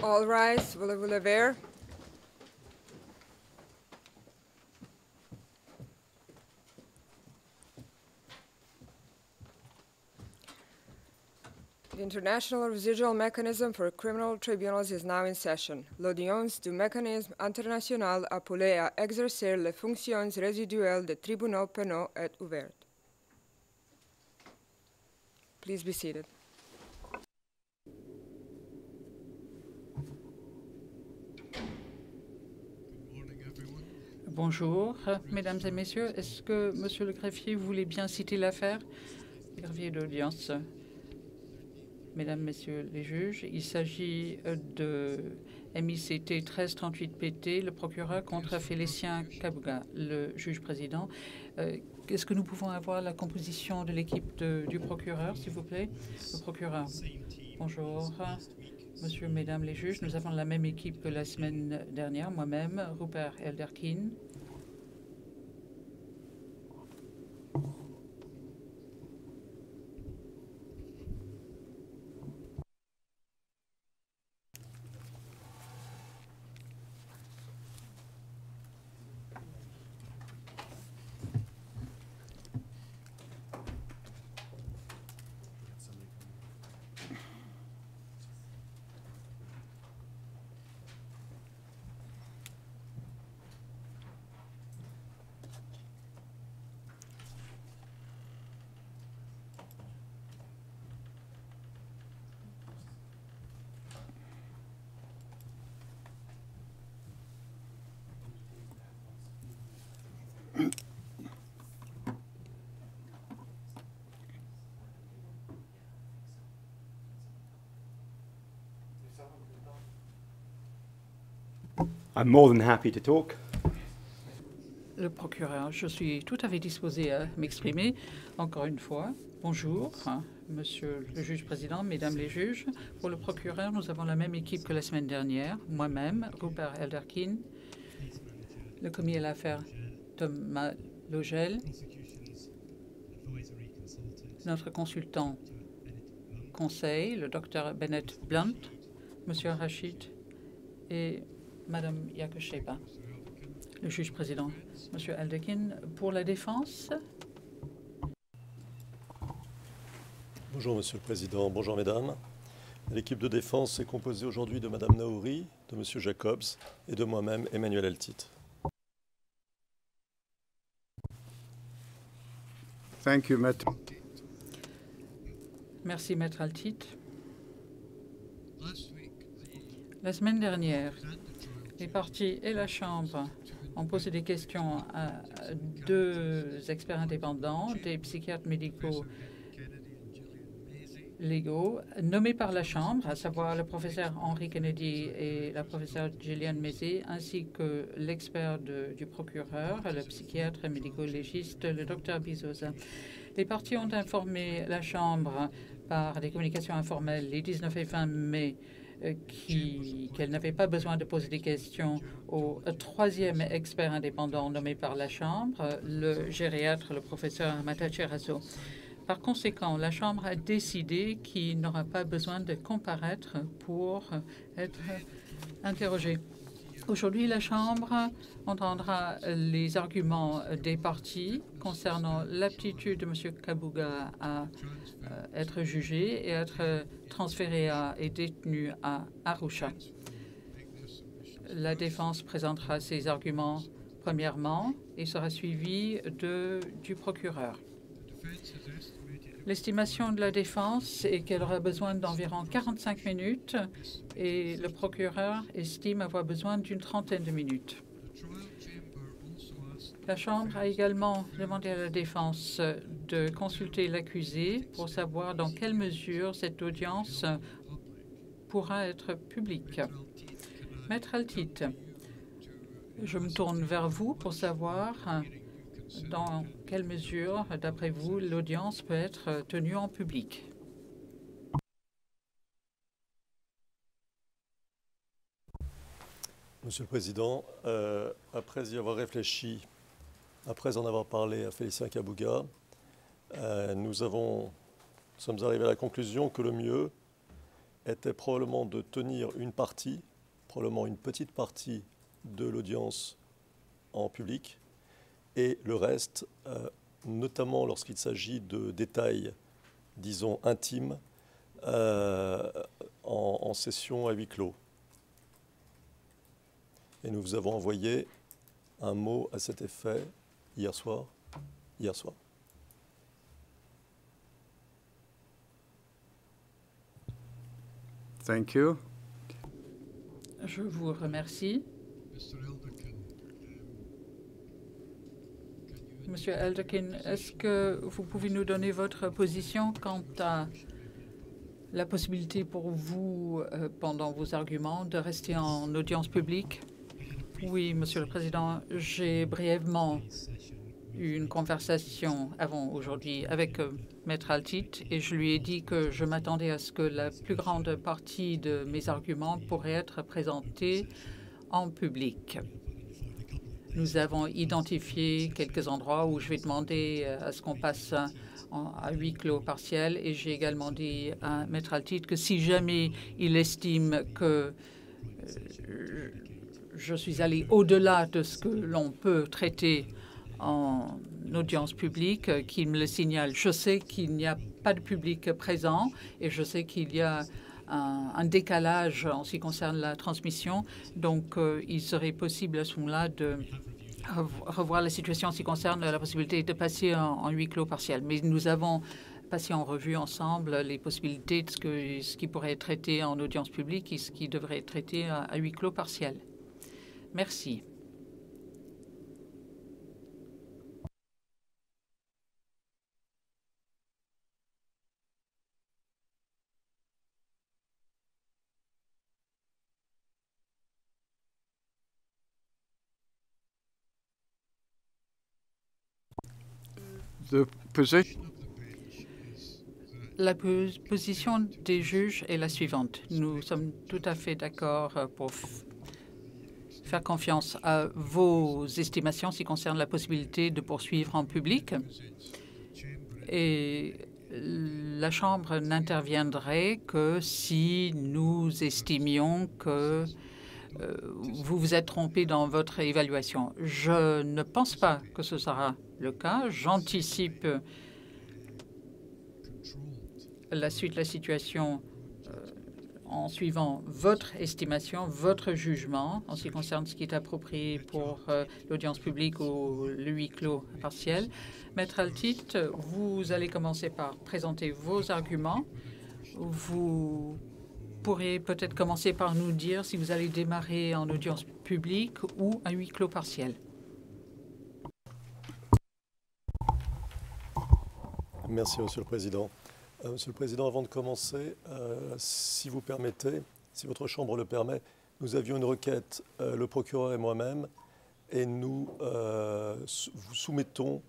All rise, voulez-vous le verre? The International Residual Mechanism for Criminal Tribunals is now in session. L'audience du mécanisme international appelé à exercer les fonctions résiduelles des tribunaux pénaux est ouverte. Please be seated. Bonjour, mesdames et messieurs. Est-ce que monsieur le greffier voulait bien citer l'affaire? Greffier d'audience. Mesdames, messieurs les juges, il s'agit de MICT 1338 PT, le procureur contre Félicien Kabuga, le juge président. Est-ce que nous pouvons avoir la composition de l'équipe du procureur, s'il vous plaît? Le procureur. Bonjour. Monsieur, mesdames les juges, nous avons la même équipe que la semaine dernière, moi-même, Rupert Elderkin. I'm more than happy to talk. Le procureur, je suis tout à fait disposé à m'exprimer. Encore une fois, bonjour, monsieur le juge président, mesdames les juges. Pour le procureur, nous avons la même équipe que la semaine dernière. Moi-même, Rupert Elderkin, le commis à l'affaire Thomas Logel, notre consultant conseil, le docteur Bennett Blunt, monsieur Rachid et madame Yakosheba. Le juge président, monsieur Elderkin, pour la défense. Bonjour Monsieur le Président, bonjour Mesdames. L'équipe de défense est composée aujourd'hui de Madame Naouri, de Monsieur Jacobs et de moi-même, Emmanuel Altit. Thank you, Maître. Merci, Maître Altit. La semaine dernière, les parties et la Chambre ont posé des questions à deux experts indépendants, des psychiatres médicaux légaux nommés par la Chambre, à savoir le professeur Henry Kennedy et la professeure Gillian Maisy, ainsi que l'expert du procureur, le psychiatre médico-légiste, le docteur Bizosa. Les parties ont informé la Chambre par des communications informelles les 19 et 20 mai qu'elle n'avait pas besoin de poser des questions au troisième expert indépendant nommé par la Chambre, le gériatre, le professeur Matacherazo. Par conséquent, la Chambre a décidé qu'il n'aura pas besoin de comparaître pour être interrogé. Aujourd'hui, la Chambre entendra les arguments des parties concernant l'aptitude de M. Kabuga à être jugé et être transféré et détenu à Arusha. La défense présentera ses arguments premièrement et sera suivie du procureur. L'estimation de la défense est qu'elle aura besoin d'environ 45 minutes et le procureur estime avoir besoin d'une trentaine de minutes. La Chambre a également demandé à la défense de consulter l'accusé pour savoir dans quelle mesure cette audience pourra être publique. Maître Altit, je me tourne vers vous pour savoir dans quelle mesure, d'après vous, l'audience peut être tenue en public. Monsieur le Président, après y avoir réfléchi, après en avoir parlé à Félicien Kabuga, nous sommes arrivés à la conclusion que le mieux était probablement de tenir une partie, probablement une petite partie de l'audience en public, et le reste, notamment lorsqu'il s'agit de détails, disons, intimes, en session à huis clos. Et nous vous avons envoyé un mot à cet effet hier soir. Thank you. Je vous remercie. Monsieur Elderkin, est-ce que vous pouvez nous donner votre position quant à la possibilité pour vous, pendant vos arguments, de rester en audience publique? Oui, Monsieur le Président, j'ai brièvement eu une conversation avant aujourd'hui avec Maître Altit et je lui ai dit que je m'attendais à ce que la plus grande partie de mes arguments pourraient être présentés en public. Nous avons identifié quelques endroits où je vais demander à ce qu'on passe à huis clos partiel et j'ai également dit à Maître Altit que si jamais il estime que je suis allé au-delà de ce que l'on peut traiter en audience publique, qu'il me le signale. Je sais qu'il n'y a pas de public présent et je sais qu'il y a un décalage en ce qui concerne la transmission. Donc, il serait possible à ce moment-là de revoir la situation en ce qui concerne la possibilité de passer en huis clos partiel. Mais nous avons passé en revue ensemble les possibilités de ce qui pourrait être traité en audience publique et ce qui devrait être traité à huis clos partiel. Merci. The position. La position des juges est la suivante. Nous sommes tout à fait d'accord pour faire confiance à vos estimations en ce qui concerne la possibilité de poursuivre en public. Et la Chambre n'interviendrait que si nous estimions que vous vous êtes trompé dans votre évaluation. Je ne pense pas que ce sera le cas. J'anticipe la suite de la situation en suivant votre estimation, votre jugement en ce qui concerne ce qui est approprié pour l'audience publique ou le huis clos partiel. Maître Altit, vous allez commencer par présenter vos arguments. Vous pourrez peut-être commencer par nous dire si vous allez démarrer en audience publique ou à huis clos partiel. Merci, Monsieur le Président. Monsieur le Président, avant de commencer, si vous permettez, si votre Chambre le permet, nous avions une requête, le procureur et moi-même, et nous vous soumettons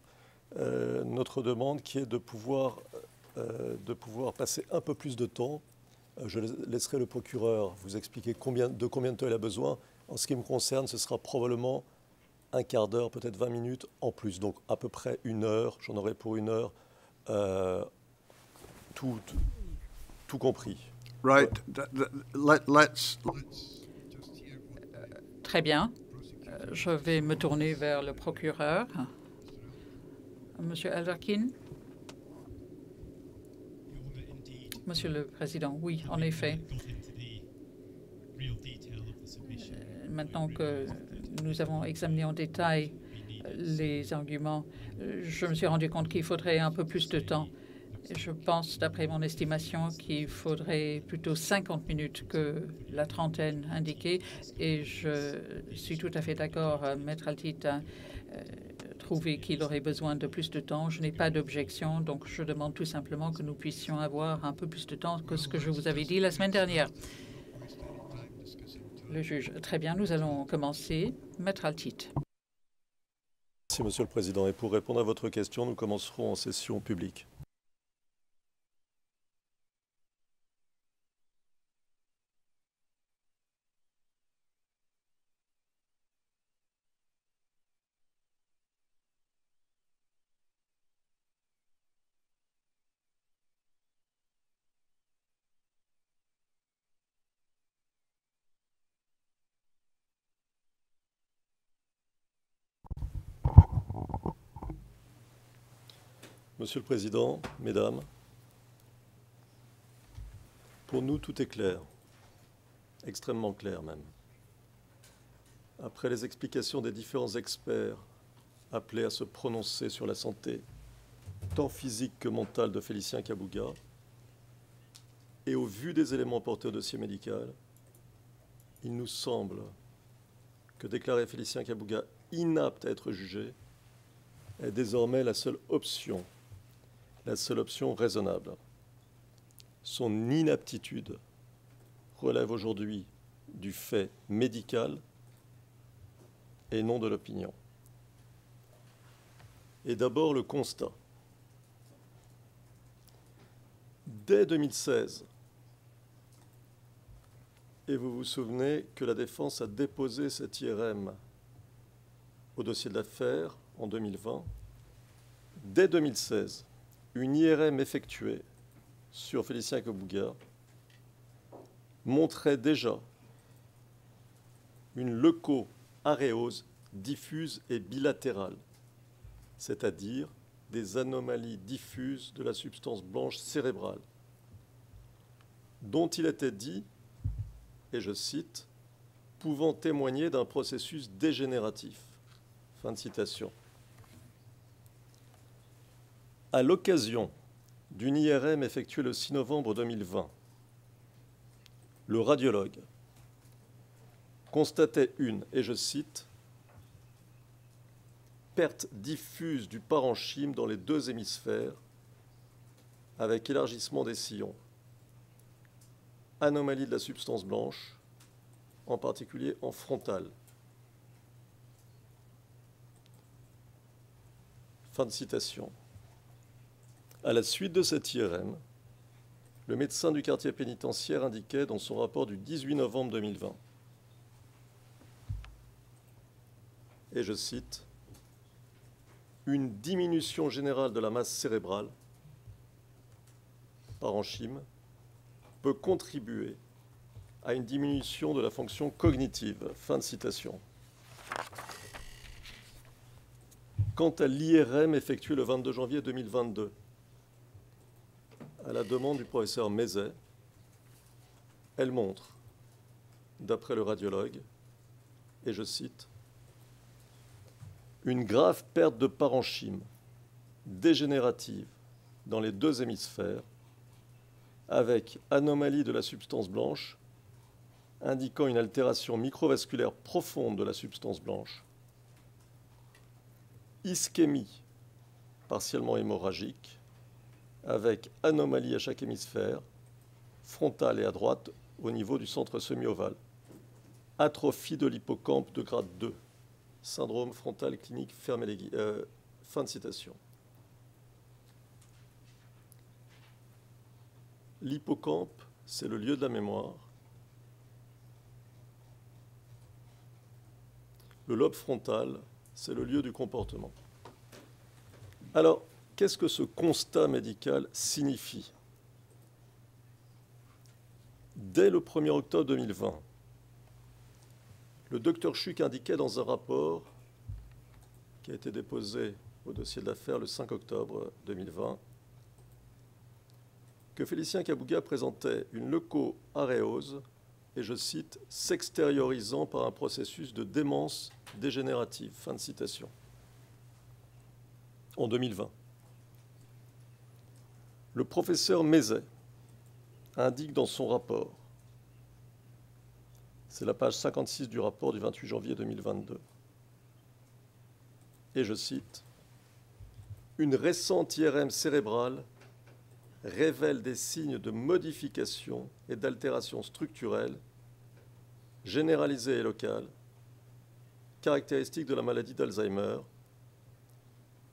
notre demande qui est de pouvoir passer un peu plus de temps. Je laisserai le procureur vous expliquer de combien de temps il a besoin. En ce qui me concerne, ce sera probablement un quart d'heure, peut-être 20 minutes en plus. Donc à peu près 1 heure, j'en aurai pour 1 heure, tout compris. Right. Let's. Très bien. Je vais me tourner vers le procureur. Monsieur Elderkin. Monsieur le Président, oui, en effet. Maintenant que nous avons examiné en détail les arguments, je me suis rendu compte qu'il faudrait un peu plus de temps. Je pense, d'après mon estimation, qu'il faudrait plutôt 50 minutes que la trentaine indiquée. Et je suis tout à fait d'accord. Maître Altit a trouvé qu'il aurait besoin de plus de temps. Je n'ai pas d'objection, donc je demande tout simplement que nous puissions avoir un peu plus de temps que ce que je vous avais dit la semaine dernière. Le juge. Très bien, nous allons commencer. Maître Altit. Merci, Monsieur le Président. Et pour répondre à votre question, nous commencerons en session publique. Monsieur le Président, Mesdames, pour nous, tout est clair, extrêmement clair même. Après les explications des différents experts appelés à se prononcer sur la santé, tant physique que mentale, de Félicien Kabouga, et au vu des éléments portés au dossier médical, il nous semble que déclarer Félicien Kabouga inapte à être jugé est désormais la seule option raisonnable. Son inaptitude relève aujourd'hui du fait médical et non de l'opinion. Et d'abord le constat. Dès 2016, et vous vous souvenez que la défense a déposé cet IRM au dossier de l'affaire en 2020, dès 2016, une IRM effectuée sur Félicien Kabouga montrait déjà une leucoaréose diffuse et bilatérale, c'est-à-dire des anomalies diffuses de la substance blanche cérébrale, dont il était dit, et je cite, « pouvant témoigner d'un processus dégénératif ». Fin de citation. À l'occasion d'une IRM effectuée le 6 novembre 2020, le radiologue constatait une, et je cite, « perte diffuse du parenchyme dans les deux hémisphères avec élargissement des sillons, anomalie de la substance blanche, en particulier en frontal. » Fin de citation. À la suite de cette IRM, le médecin du quartier pénitentiaire indiquait dans son rapport du 18 novembre 2020, et je cite, « une diminution générale de la masse cérébrale, parenchyme, peut contribuer à une diminution de la fonction cognitive. » Fin de citation. Quant à l'IRM effectuée le 22 janvier 2022, à la demande du professeur Mézet, elle montre, d'après le radiologue, et je cite, « une grave perte de parenchyme dégénérative dans les deux hémisphères, avec anomalie de la substance blanche, indiquant une altération microvasculaire profonde de la substance blanche, ischémie partiellement hémorragique, avec anomalie à chaque hémisphère, frontale et à droite au niveau du centre semi-ovale, atrophie de l'hippocampe de grade 2, syndrome frontal clinique Fermé-Lévy. Fin de citation. L'hippocampe, c'est le lieu de la mémoire. Le lobe frontal, c'est le lieu du comportement. Alors, qu'est-ce que ce constat médical signifie? Dès le 1er octobre 2020, le docteur Schuck indiquait dans un rapport qui a été déposé au dossier de l'affaire le 5 octobre 2020 que Félicien Kabouga présentait une leucoaréose, et je cite, « s'extériorisant par un processus de démence dégénérative ». Fin de citation. En 2020. Le professeur Mézet indique dans son rapport, c'est la page 56 du rapport du 28 janvier 2022, et je cite, « une récente IRM cérébrale révèle des signes de modification et d'altération structurelle généralisée et locale, caractéristiques de la maladie d'Alzheimer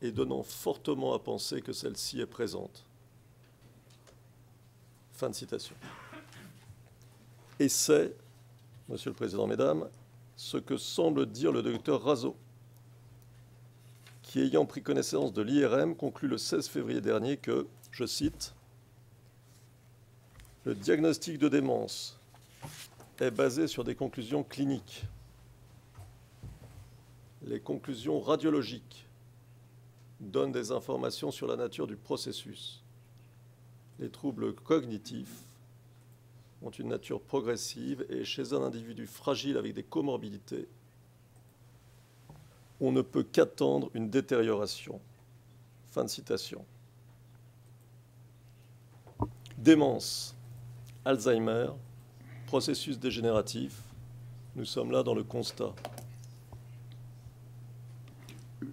et donnant fortement à penser que celle-ci est présente. » Fin de citation. Et c'est, Monsieur le Président, Mesdames, ce que semble dire le docteur Razo, qui, ayant pris connaissance de l'IRM, conclut le 16 février dernier que, je cite, « le diagnostic de démence est basé sur des conclusions cliniques. Les conclusions radiologiques donne des informations sur la nature du processus. Les troubles cognitifs ont une nature progressive et chez un individu fragile avec des comorbidités, on ne peut qu'attendre une détérioration. Fin de citation. Démence, Alzheimer, processus dégénératif, nous sommes là dans le constat.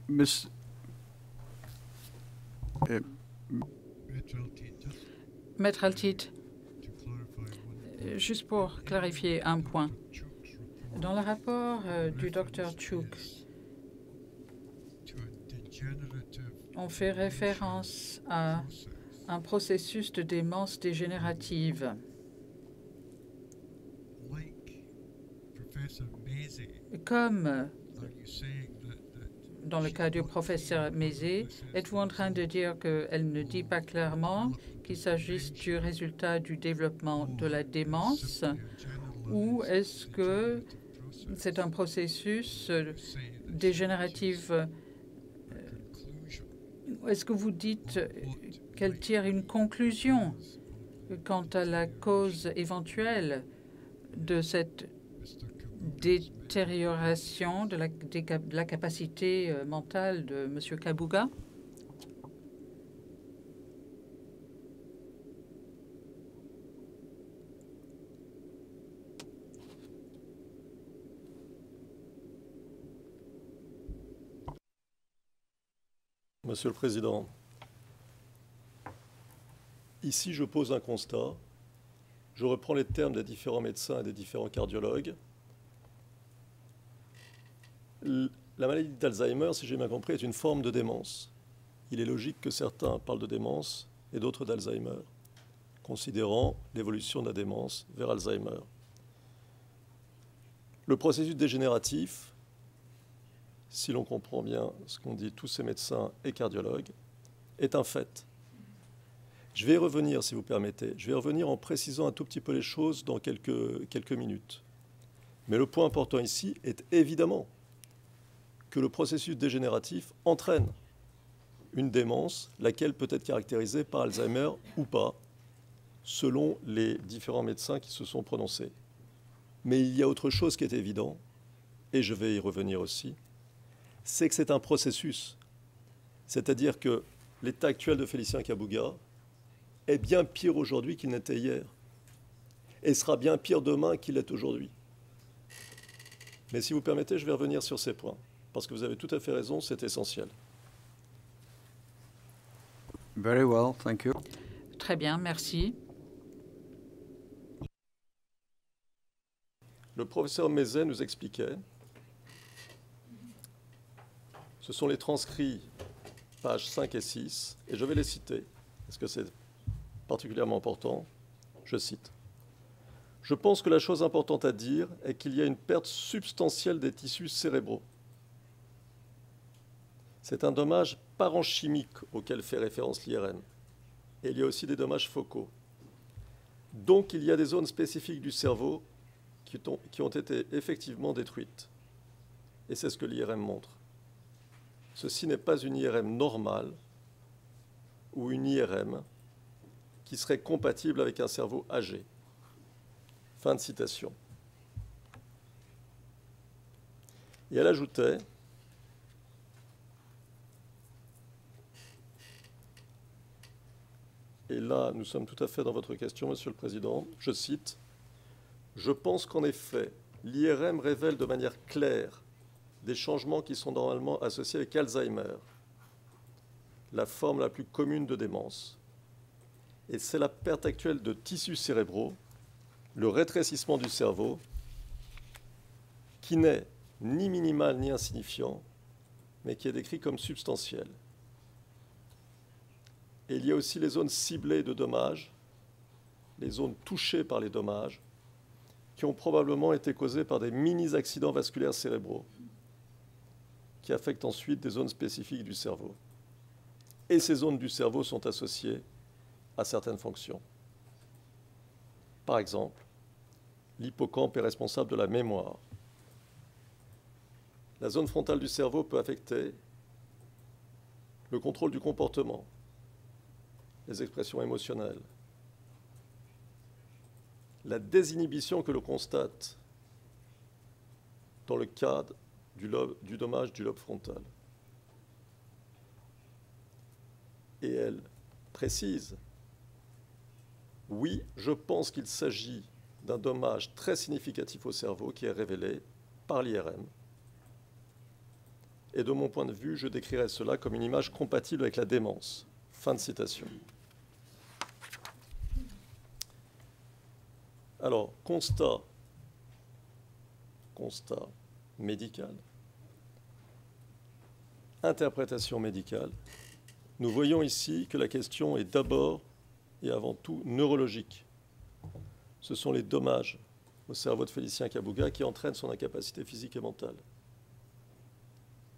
Miss, Maître Altit, juste pour clarifier un point. Dans le rapport du Dr Chouk, on fait référence à un processus de démence dégénérative. Comme dans le cas du professeur Mézé, êtes-vous en train de dire qu'elle ne dit pas clairement qu'il s'agisse du résultat du développement de la démence, ou est-ce que c'est un processus dégénératif? Est-ce que vous dites qu'elle tire une conclusion quant à la cause éventuelle de cette détérioration de la capacité mentale de M. Kabuga? Monsieur le Président, ici je pose un constat. Je reprends les termes des différents médecins et des différents cardiologues. La maladie d'Alzheimer, si j'ai bien compris, est une forme de démence. Il est logique que certains parlent de démence et d'autres d'Alzheimer, considérant l'évolution de la démence vers Alzheimer. Le processus dégénératif, si l'on comprend bien ce qu'ont dit tous ces médecins et cardiologues, est un fait. Je vais y revenir, si vous permettez. Je vais y revenir en précisant un tout petit peu les choses dans quelques minutes. Mais le point important ici est évidemment que le processus dégénératif entraîne une démence, laquelle peut être caractérisée par Alzheimer ou pas, selon les différents médecins qui se sont prononcés. Mais il y a autre chose qui est évident, et je vais y revenir aussi, c'est que c'est un processus. C'est-à-dire que l'état actuel de Félicien Kabuga est bien pire aujourd'hui qu'il n'était hier, et sera bien pire demain qu'il l'est aujourd'hui. Mais si vous permettez, je vais revenir sur ces points, parce que vous avez tout à fait raison, c'est essentiel. very well, thank you. Très bien, merci. Le professeur Mézet nous expliquait, ce sont les transcrits, pages 5 et 6, et je vais les citer, parce que c'est particulièrement important. Je cite. « Je pense que la chose importante à dire est qu'il y a une perte substantielle des tissus cérébraux. C'est un dommage parenchymique auquel fait référence l'IRM. Et il y a aussi des dommages focaux. Donc il y a des zones spécifiques du cerveau qui ont été effectivement détruites. Et c'est ce que l'IRM montre. Ceci n'est pas une IRM normale ou une IRM qui serait compatible avec un cerveau âgé. » Fin de citation. Et elle ajoutait, et là nous sommes tout à fait dans votre question, Monsieur le Président, je cite, « Je pense qu'en effet, l'IRM révèle de manière claire des changements qui sont normalement associés avec Alzheimer, la forme la plus commune de démence. Et c'est la perte actuelle de tissus cérébraux, le rétrécissement du cerveau, qui n'est ni minimal ni insignifiant, mais qui est décrit comme substantiel. Et il y a aussi les zones ciblées de dommages, les zones touchées par les dommages, qui ont probablement été causées par des mini-accidents vasculaires cérébraux, qui affectent ensuite des zones spécifiques du cerveau. Et ces zones du cerveau sont associées à certaines fonctions. Par exemple, l'hippocampe est responsable de la mémoire. La zone frontale du cerveau peut affecter le contrôle du comportement, les expressions émotionnelles, la désinhibition que l'on constate dans le cadre du dommage du lobe frontal. Et elle précise, oui, je pense qu'il s'agit d'un dommage très significatif au cerveau qui est révélé par l'IRM. Et de mon point de vue, je décrirais cela comme une image compatible avec la démence. Fin de citation. Alors, constat médical, interprétation médicale. Nous voyons ici que la question est d'abord et avant tout neurologique. Ce sont les dommages au cerveau de Félicien Kabuga qui entraînent son incapacité physique et mentale.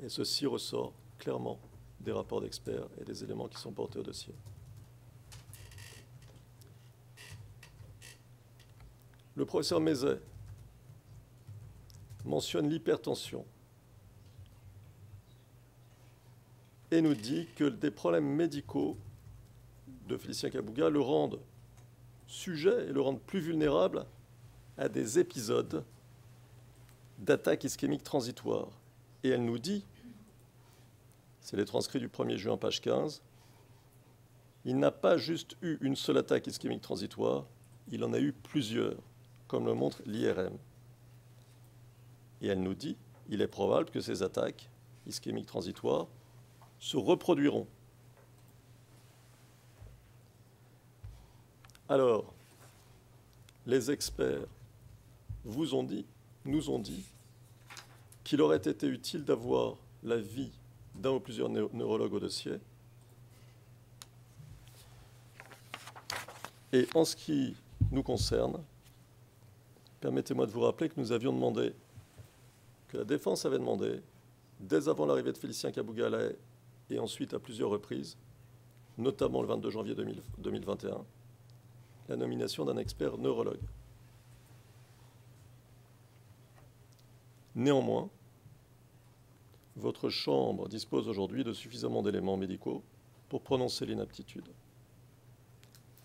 Et ceci ressort clairement des rapports d'experts et des éléments qui sont portés au dossier. Le professeur Mézet mentionne l'hypertension et nous dit que des problèmes médicaux de Félicien Kabuga le rendent sujet et le rendent plus vulnérable à des épisodes d'attaque ischémique transitoire. Et elle nous dit, c'est les transcrits du 1er juin, page 15, il n'a pas juste eu une seule attaque ischémique transitoire, il en a eu plusieurs, comme le montre l'IRM. Et elle nous dit, il est probable que ces attaques ischémiques transitoires se reproduiront. Alors, les experts nous ont dit qu'il aurait été utile d'avoir l'avis d'un ou plusieurs neurologues au dossier. Et en ce qui nous concerne, permettez-moi de vous rappeler que nous avions demandé, que la défense avait demandé, dès avant l'arrivée de Félicien Kabuga à La Haye, et ensuite à plusieurs reprises, notamment le 22 janvier 2021, la nomination d'un expert neurologue. Néanmoins, votre Chambre dispose aujourd'hui de suffisamment d'éléments médicaux pour prononcer l'inaptitude,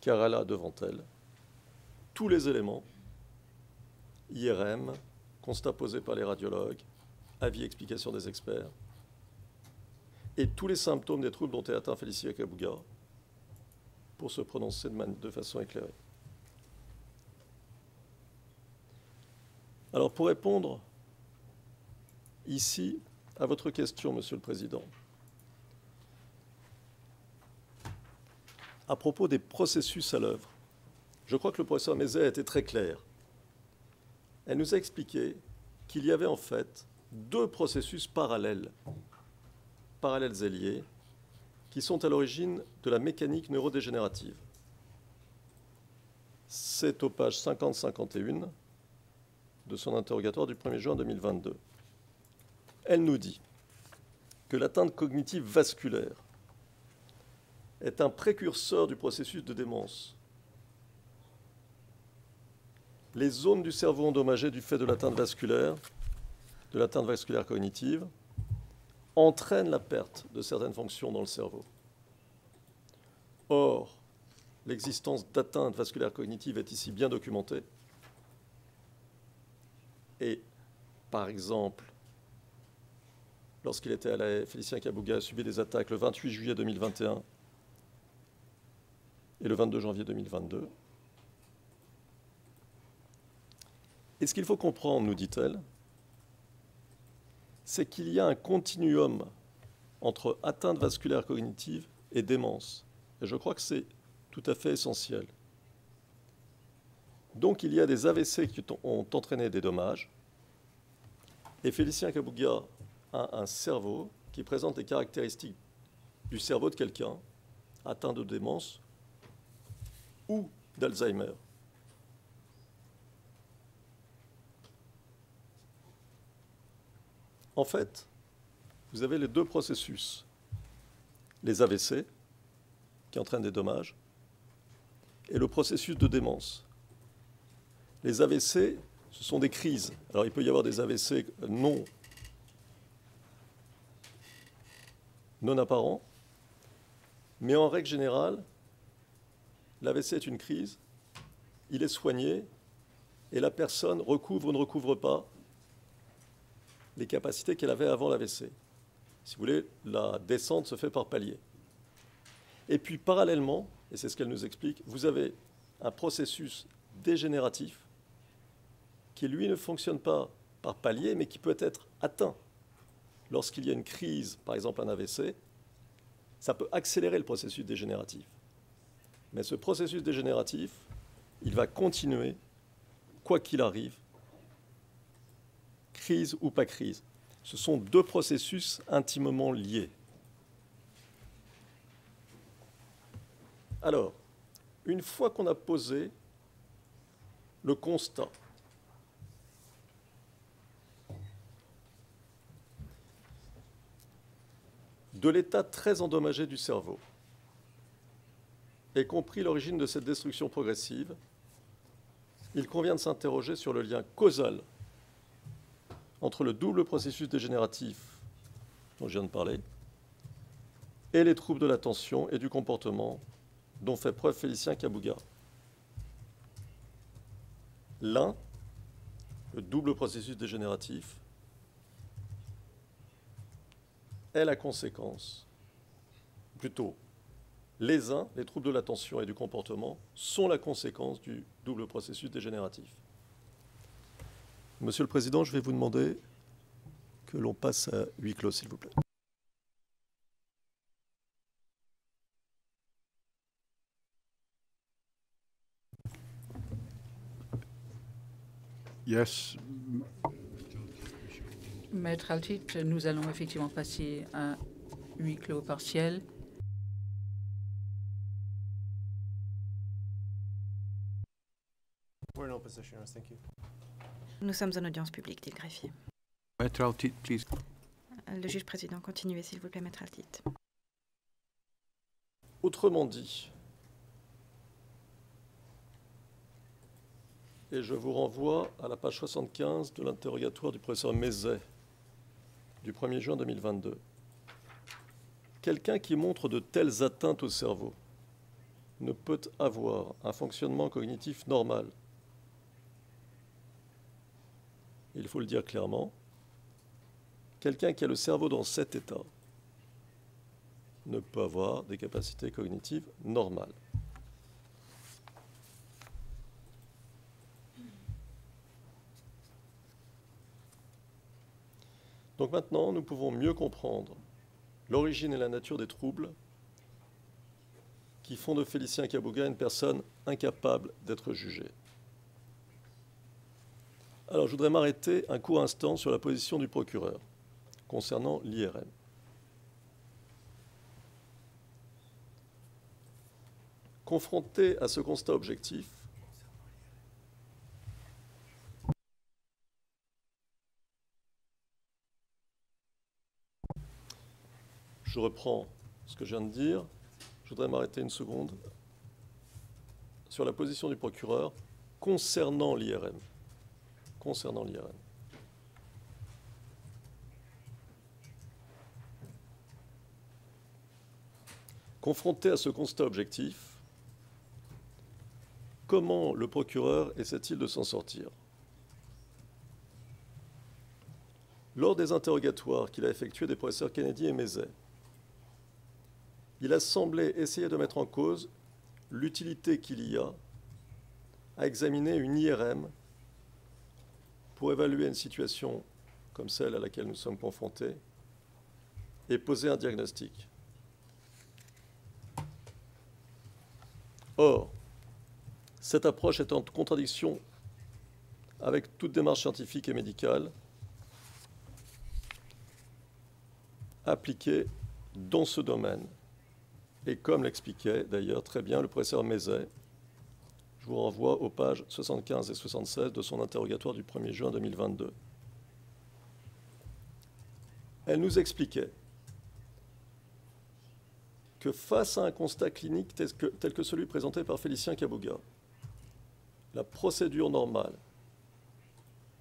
car elle a devant elle tous les éléments, IRM, constat posé par les radiologues, avis, explication des experts, et tous les symptômes des troubles dont est atteint Félicien Kabuga pour se prononcer de façon éclairée. Alors, pour répondre ici à votre question, Monsieur le Président, à propos des processus à l'œuvre, je crois que le professeur Mézet a été très clair. Elle nous a expliqué qu'il y avait en fait deux processus parallèles et liés, qui sont à l'origine de la mécanique neurodégénérative. C'est aux pages 50-51 de son interrogatoire du 1er juin 2022. Elle nous dit que l'atteinte cognitive vasculaire est un précurseur du processus de démence. Les zones du cerveau endommagées du fait de l'atteinte vasculaire cognitive, entraînent la perte de certaines fonctions dans le cerveau. Or, l'existence d'atteinte vasculaire cognitive est ici bien documentée. Et, par exemple, lorsqu'il était à La Haye, Félicien Kabuga a subi des attaques le 28 juillet 2021 et le 22 janvier 2022. Et ce qu'il faut comprendre, nous dit-elle, c'est qu'il y a un continuum entre atteinte vasculaire cognitive et démence. Et je crois que c'est tout à fait essentiel. Donc il y a des AVC qui ont entraîné des dommages. Et Félicien Kabuga a un cerveau qui présente les caractéristiques du cerveau de quelqu'un atteint de démence ou d'Alzheimer. En fait, vous avez les deux processus. Les AVC, qui entraînent des dommages, et le processus de démence. Les AVC, ce sont des crises. Alors, il peut y avoir des AVC non apparents, Mais en règle générale, l'AVC est une crise, il est soigné, et la personne recouvre ou ne recouvre pas les capacités qu'elle avait avant l'AVC. Si vous voulez, la descente se fait par palier. Et puis parallèlement, et c'est ce qu'elle nous explique, vous avez un processus dégénératif qui, lui, ne fonctionne pas par palier, mais qui peut être atteint. Lorsqu'il y a une crise, par exemple un AVC, ça peut accélérer le processus dégénératif. Mais ce processus dégénératif, il va continuer, quoi qu'il arrive, crise ou pas crise. Ce sont deux processus intimement liés. Alors, une fois qu'on a posé le constat de l'état très endommagé du cerveau, et compris l'origine de cette destruction progressive, il convient de s'interroger sur le lien causal entre le double processus dégénératif dont je viens de parler et les troubles de l'attention et du comportement dont fait preuve Félicien Kabuga. L'un, le double processus dégénératif, est la conséquence, plutôt, les uns, les troubles de l'attention et du comportement, sont la conséquence du double processus dégénératif. Monsieur le Président, je vais vous demander que l'on passe à huis clos, s'il vous plaît. Yes. Maître Altit, nous allons effectivement passer à huis clos partiel. Nous sommes en audience publique, dit le greffier. Maître Altit, please. Le juge président, continuez s'il vous plaît, maître Altit. Autrement dit, et je vous renvoie à la page 75 de l'interrogatoire du professeur Mézet du 1er juin 2022. Quelqu'un qui montre de telles atteintes au cerveau ne peut avoir un fonctionnement cognitif normal. Il faut le dire clairement. Quelqu'un qui a le cerveau dans cet état ne peut avoir des capacités cognitives normales. Donc maintenant, nous pouvons mieux comprendre l'origine et la nature des troubles qui font de Félicien Kabuga une personne incapable d'être jugée. Alors, je voudrais m'arrêter un court instant sur la position du procureur concernant l'IRM. Confronté à ce constat objectif, je reprends ce que je viens de dire. Je voudrais m'arrêter une seconde sur la position du procureur concernant l'IRM. Concernant l'IRM. Confronté à ce constat objectif, comment le procureur essaie-t-il de s'en sortir? Lors des interrogatoires qu'il a effectués des professeurs Kennedy et Mézet, il a semblé essayer de mettre en cause l'utilité qu'il y a à examiner une IRM pour évaluer une situation comme celle à laquelle nous sommes confrontés et poser un diagnostic. Or, cette approche est en contradiction avec toute démarche scientifique et médicale appliquée dans ce domaine. Et comme l'expliquait d'ailleurs très bien le professeur Mézet, je vous renvoie aux pages 75 et 76 de son interrogatoire du 1er juin 2022. Elle nous expliquait que face à un constat clinique tel que celui présenté par Félicien Kabuga, la procédure normale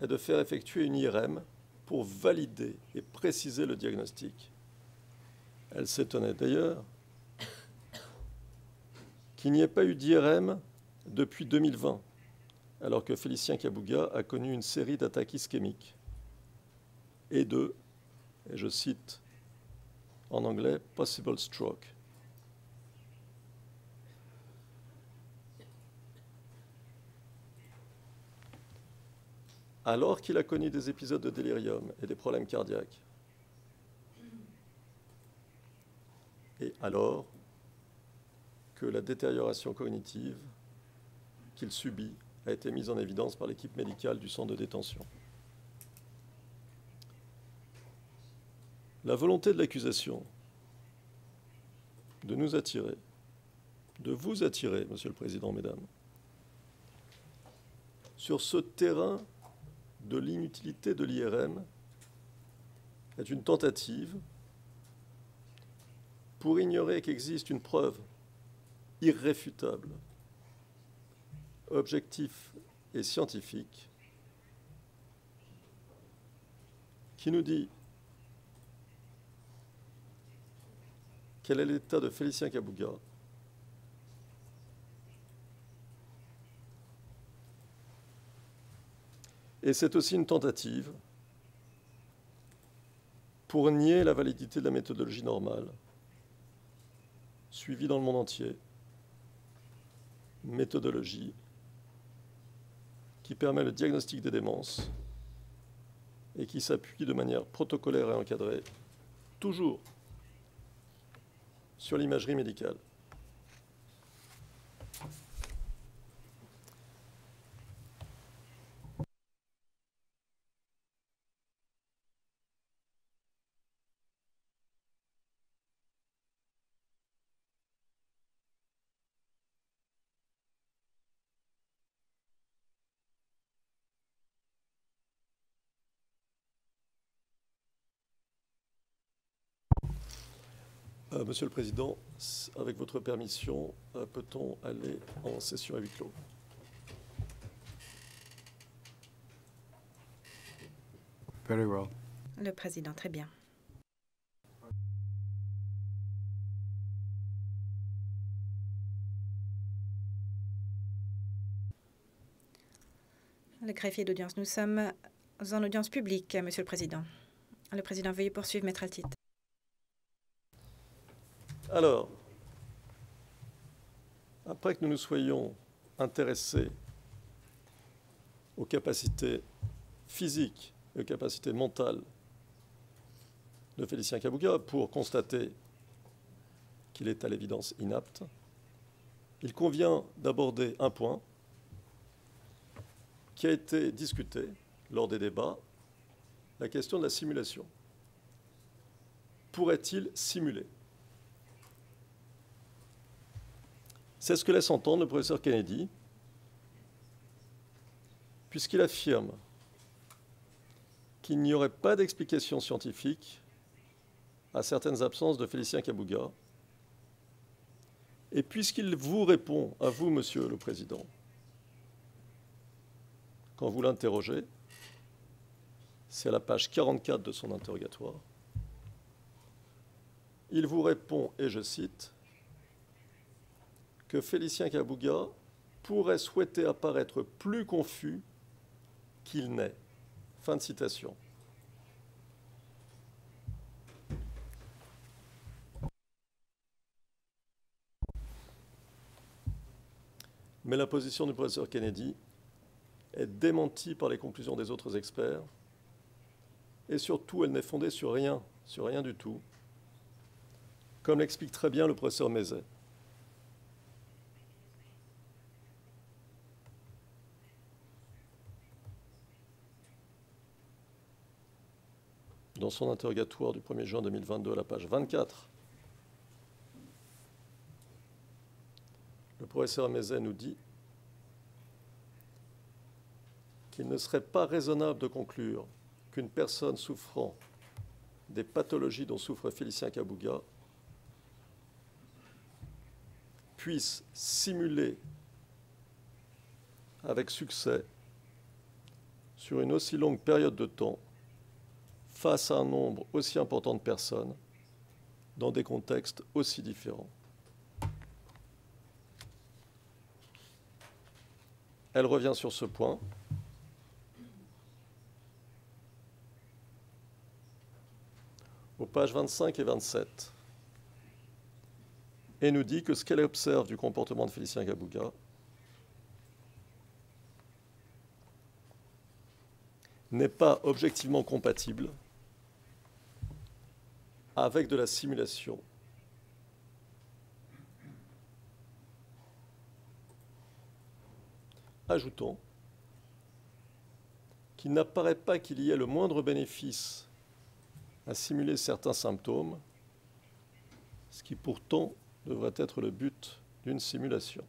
est de faire effectuer une IRM pour valider et préciser le diagnostic. Elle s'étonnait d'ailleurs qu'il n'y ait pas eu d'IRM depuis 2020, alors que Félicien Kabouga a connu une série d'attaques ischémiques et de, et je cite en anglais, possible stroke. Alors qu'il a connu des épisodes de délirium et des problèmes cardiaques, et alors que la détérioration cognitive qu'il subit a été mise en évidence par l'équipe médicale du centre de détention. La volonté de l'accusation de nous attirer, de vous attirer, Monsieur le Président, Mesdames, sur ce terrain de l'inutilité de l'IRM est une tentative pour ignorer qu'existe une preuve irréfutable, objective et scientifique qui nous dit quel est l'état de Félicien Kabouga et c'est aussi une tentative pour nier la validité de la méthodologie normale suivie dans le monde entier, méthodologie qui permet le diagnostic des démences et qui s'appuie de manière protocolaire et encadrée, toujours sur l'imagerie médicale. Monsieur le Président, avec votre permission, peut-on aller en session à huis clos? Very well. Le Président, très bien. Le greffier d'audience, nous sommes en audience publique, Monsieur le Président. Le Président, veuillez poursuivre, Maître Altit. Alors, après que nous nous soyons intéressés aux capacités physiques et aux capacités mentales de Félicien Kabouga pour constater qu'il est à l'évidence inapte, il convient d'aborder un point qui a été discuté lors des débats, la question de la simulation. Pourrait-il simuler ? C'est ce que laisse entendre le professeur Kennedy, puisqu'il affirme qu'il n'y aurait pas d'explication scientifique à certaines absences de Félicien Kabouga, et puisqu'il vous répond, à vous, Monsieur le Président, quand vous l'interrogez, c'est à la page 44 de son interrogatoire, il vous répond, et je cite, que Félicien Kabouga pourrait souhaiter apparaître plus confus qu'il n'est. Fin de citation. Mais la position du professeur Kennedy est démentie par les conclusions des autres experts et surtout elle n'est fondée sur rien du tout, comme l'explique très bien le professeur Mézet. Dans son interrogatoire du 1er juin 2022 à la page 24, le professeur Mézet nous dit qu'il ne serait pas raisonnable de conclure qu'une personne souffrant des pathologies dont souffre Félicien Kabouga puisse simuler avec succès sur une aussi longue période de temps face à un nombre aussi important de personnes dans des contextes aussi différents. Elle revient sur ce point. Aux pages 25 et 27. Et nous dit que ce qu'elle observe du comportement de Félicien Kabuga n'est pas objectivement compatible avec de la simulation. Ajoutons qu'il n'apparaît pas qu'il y ait le moindre bénéfice à simuler certains symptômes, ce qui pourtant devrait être le but d'une simulation.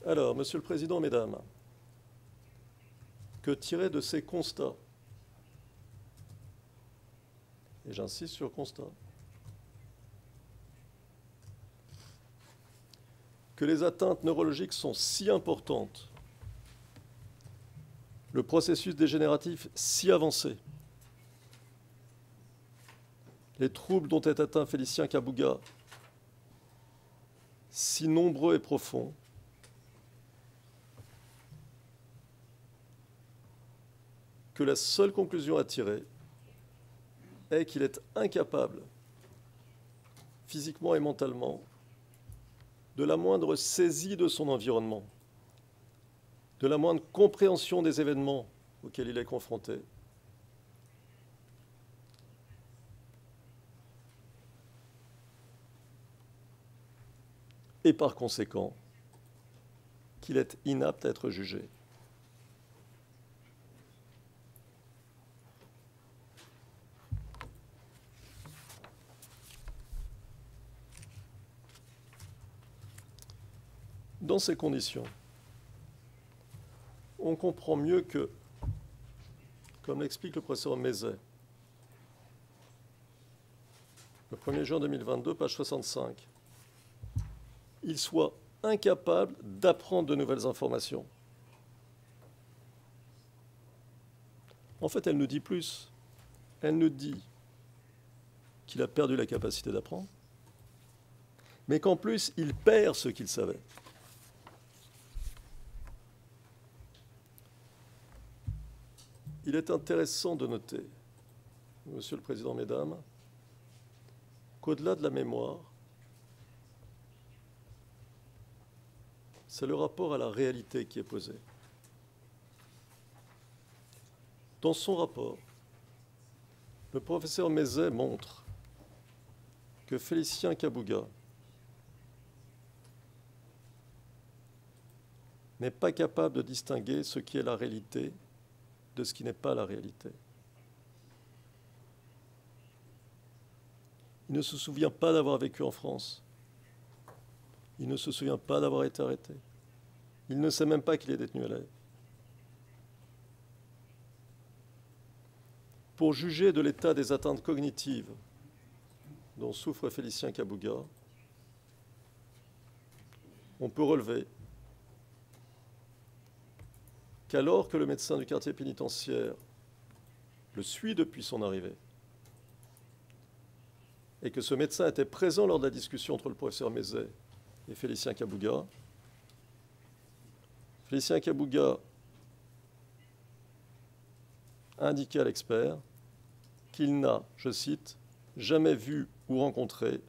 Alors, Monsieur le Président, Mesdames, que tirer de ces constats? Et j'insiste sur constat. Que les atteintes neurologiques sont si importantes, le processus dégénératif si avancé, les troubles dont est atteint Félicien Kabuga si nombreux et profonds, que la seule conclusion à tirer est qu'il est incapable, physiquement et mentalement, de la moindre saisie de son environnement, de la moindre compréhension des événements auxquels il est confronté, et par conséquent, qu'il est inapte à être jugé. Dans ces conditions, on comprend mieux que, comme l'explique le professeur Mézet, le 1er juin 2022, page 65, il soit incapable d'apprendre de nouvelles informations. En fait, elle nous dit plus. Elle nous dit qu'il a perdu la capacité d'apprendre, mais qu'en plus, il perd ce qu'il savait. Il est intéressant de noter, Monsieur le Président, Mesdames, qu'au-delà de la mémoire, c'est le rapport à la réalité qui est posé. Dans son rapport, le professeur Mézet montre que Félicien Kabuga n'est pas capable de distinguer ce qui est la réalité de ce qui n'est pas la réalité. Il ne se souvient pas d'avoir vécu en France. Il ne se souvient pas d'avoir été arrêté. Il ne sait même pas qu'il est détenu à La Haye. Pour juger de l'état des atteintes cognitives dont souffre Félicien Kabuga, on peut relever qu'alors que le médecin du quartier pénitentiaire le suit depuis son arrivée, et que ce médecin était présent lors de la discussion entre le professeur Mézet et Félicien Kabuga, Félicien Kabuga a indiqué à l'expert qu'il n'a, je cite, jamais vu ou rencontré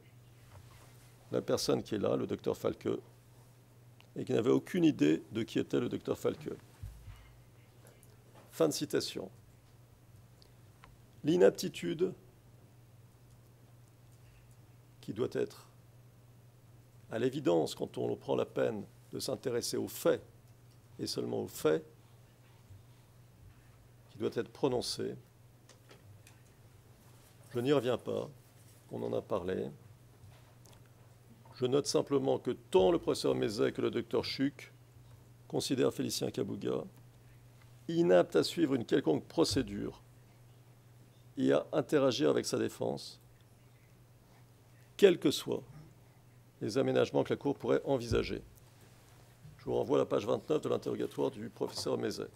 la personne qui est là, le docteur Falqueux, et qu'il n'avait aucune idée de qui était le docteur Falqueux. Fin de citation. L'inaptitude qui doit être à l'évidence quand on prend la peine de s'intéresser aux faits et seulement aux faits, qui doit être prononcée. Je n'y reviens pas, on en a parlé. Je note simplement que tant le professeur Mézet que le docteur Chuc considèrent Félicien Kabuga inapte à suivre une quelconque procédure et à interagir avec sa défense, quels que soient les aménagements que la Cour pourrait envisager. Je vous renvoie à la page 29 de l'interrogatoire du professeur Mézet.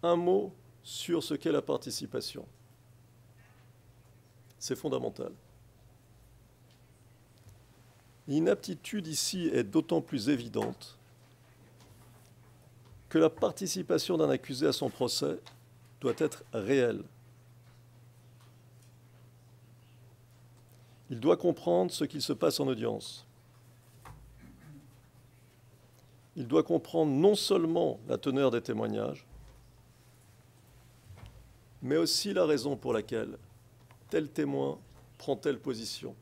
Un mot sur ce qu'est la participation. C'est fondamental. L'inaptitude ici est d'autant plus évidente que la participation d'un accusé à son procès doit être réelle. Il doit comprendre ce qu'il se passe en audience. Il doit comprendre non seulement la teneur des témoignages, mais aussi la raison pour laquelle tel témoin prend telle position.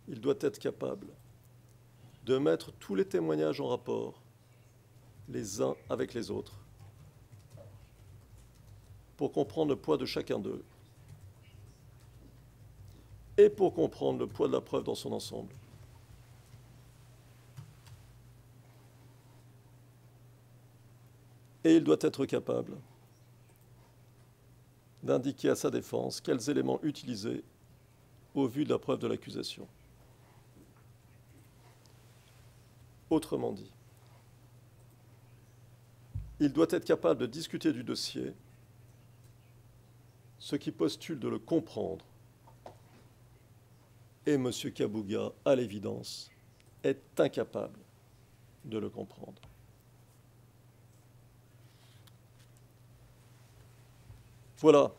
Il doit être capable de mettre tous les témoignages en rapport, les uns avec les autres, pour comprendre le poids de chacun d'eux et pour comprendre le poids de la preuve dans son ensemble. Et il doit être capable d'indiquer à sa défense quels éléments utiliser au vu de la preuve de l'accusation. Autrement dit, il doit être capable de discuter du dossier, ce qui postule de le comprendre. Et M. Kabouga, à l'évidence, est incapable de le comprendre. Voilà.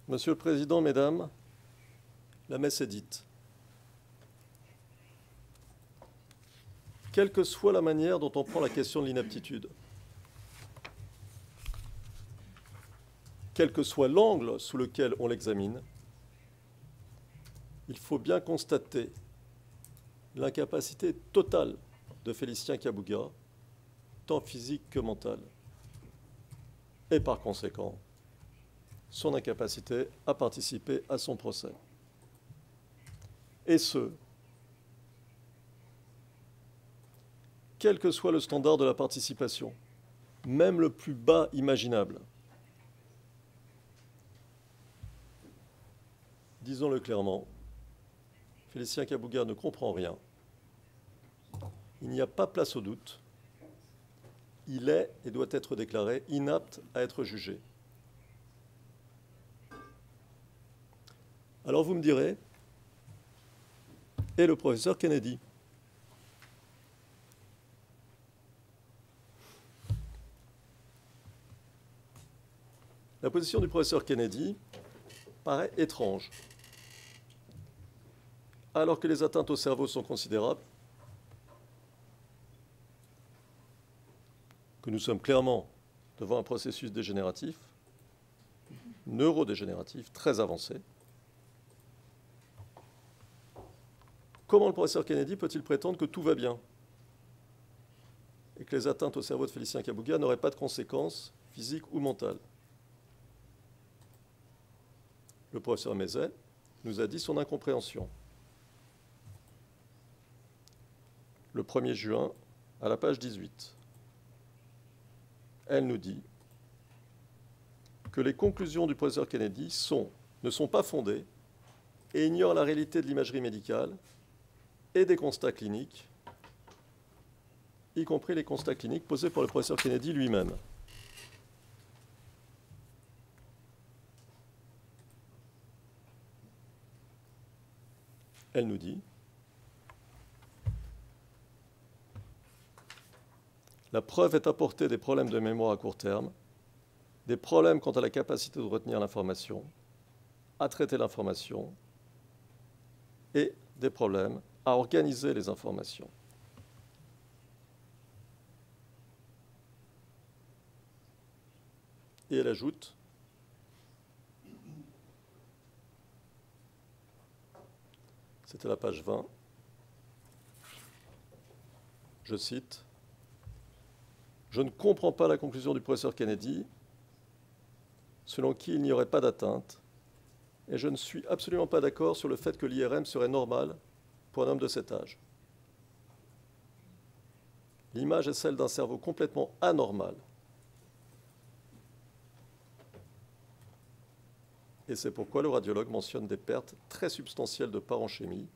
Monsieur le Président, Mesdames, la messe est dite. Quelle que soit la manière dont on prend la question de l'inaptitude, quel que soit l'angle sous lequel on l'examine, il faut bien constater l'incapacité totale de Félicien Kabouga, tant physique que mentale, et par conséquent, son incapacité à participer à son procès. Et ce, quel que soit le standard de la participation, même le plus bas imaginable. Disons-le clairement, Félicien Kabouga ne comprend rien. Il n'y a pas place au doute. Il est et doit être déclaré inapte à être jugé. Alors vous me direz, et le professeur Kennedy? La position du professeur Kennedy paraît étrange. Alors que les atteintes au cerveau sont considérables, que nous sommes clairement devant un processus dégénératif, neurodégénératif, très avancé, comment le professeur Kennedy peut-il prétendre que tout va bien et que les atteintes au cerveau de Félicien Kabouga n'auraient pas de conséquences physiques ou mentales? Le professeur Mézet nous a dit son incompréhension. Le 1er juin, à la page 18. Elle nous dit que les conclusions du professeur Kennedy ne sont pas fondées et ignorent la réalité de l'imagerie médicale et des constats cliniques, y compris les constats cliniques posés par le professeur Kennedy lui-même. Elle nous dit la preuve est apportée des problèmes de mémoire à court terme, des problèmes quant à la capacité de retenir l'information, à traiter l'information et des problèmes à organiser les informations. Et elle ajoute c'était la page 20, je cite, « Je ne comprends pas la conclusion du professeur Kennedy, selon qui il n'y aurait pas d'atteinte, et je ne suis absolument pas d'accord sur le fait que l'IRM serait normal pour un homme de cet âge. L'image est celle d'un cerveau complètement anormal. Et c'est pourquoi le radiologue mentionne des pertes très substantielles de parenchémie,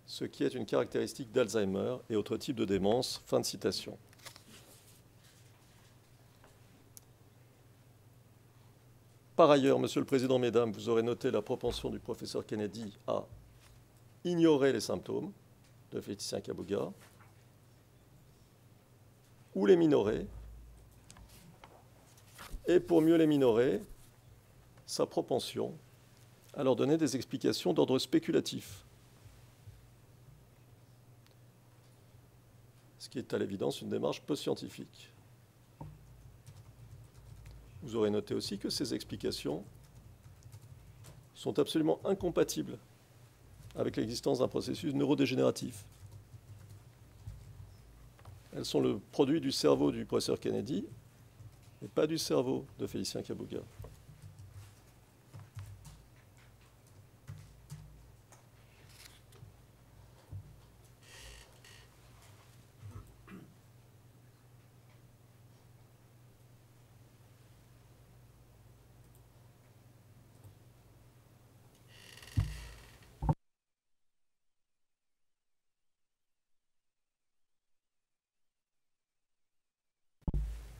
ce qui est une caractéristique d'Alzheimer et autres types de démence. » Fin de citation. Par ailleurs, Monsieur le Président, Mesdames, vous aurez noté la propension du professeur Kennedy à ignorer les symptômes de Félicien Kabuga ou les minorer, et pour mieux les minorer, sa propension à leur donner des explications d'ordre spéculatif, ce qui est à l'évidence une démarche peu scientifique. Vous aurez noté aussi que ces explications sont absolument incompatibles avec l'existence d'un processus neurodégénératif. Elles sont le produit du cerveau du professeur Kennedy et pas du cerveau de Félicien Kabuga.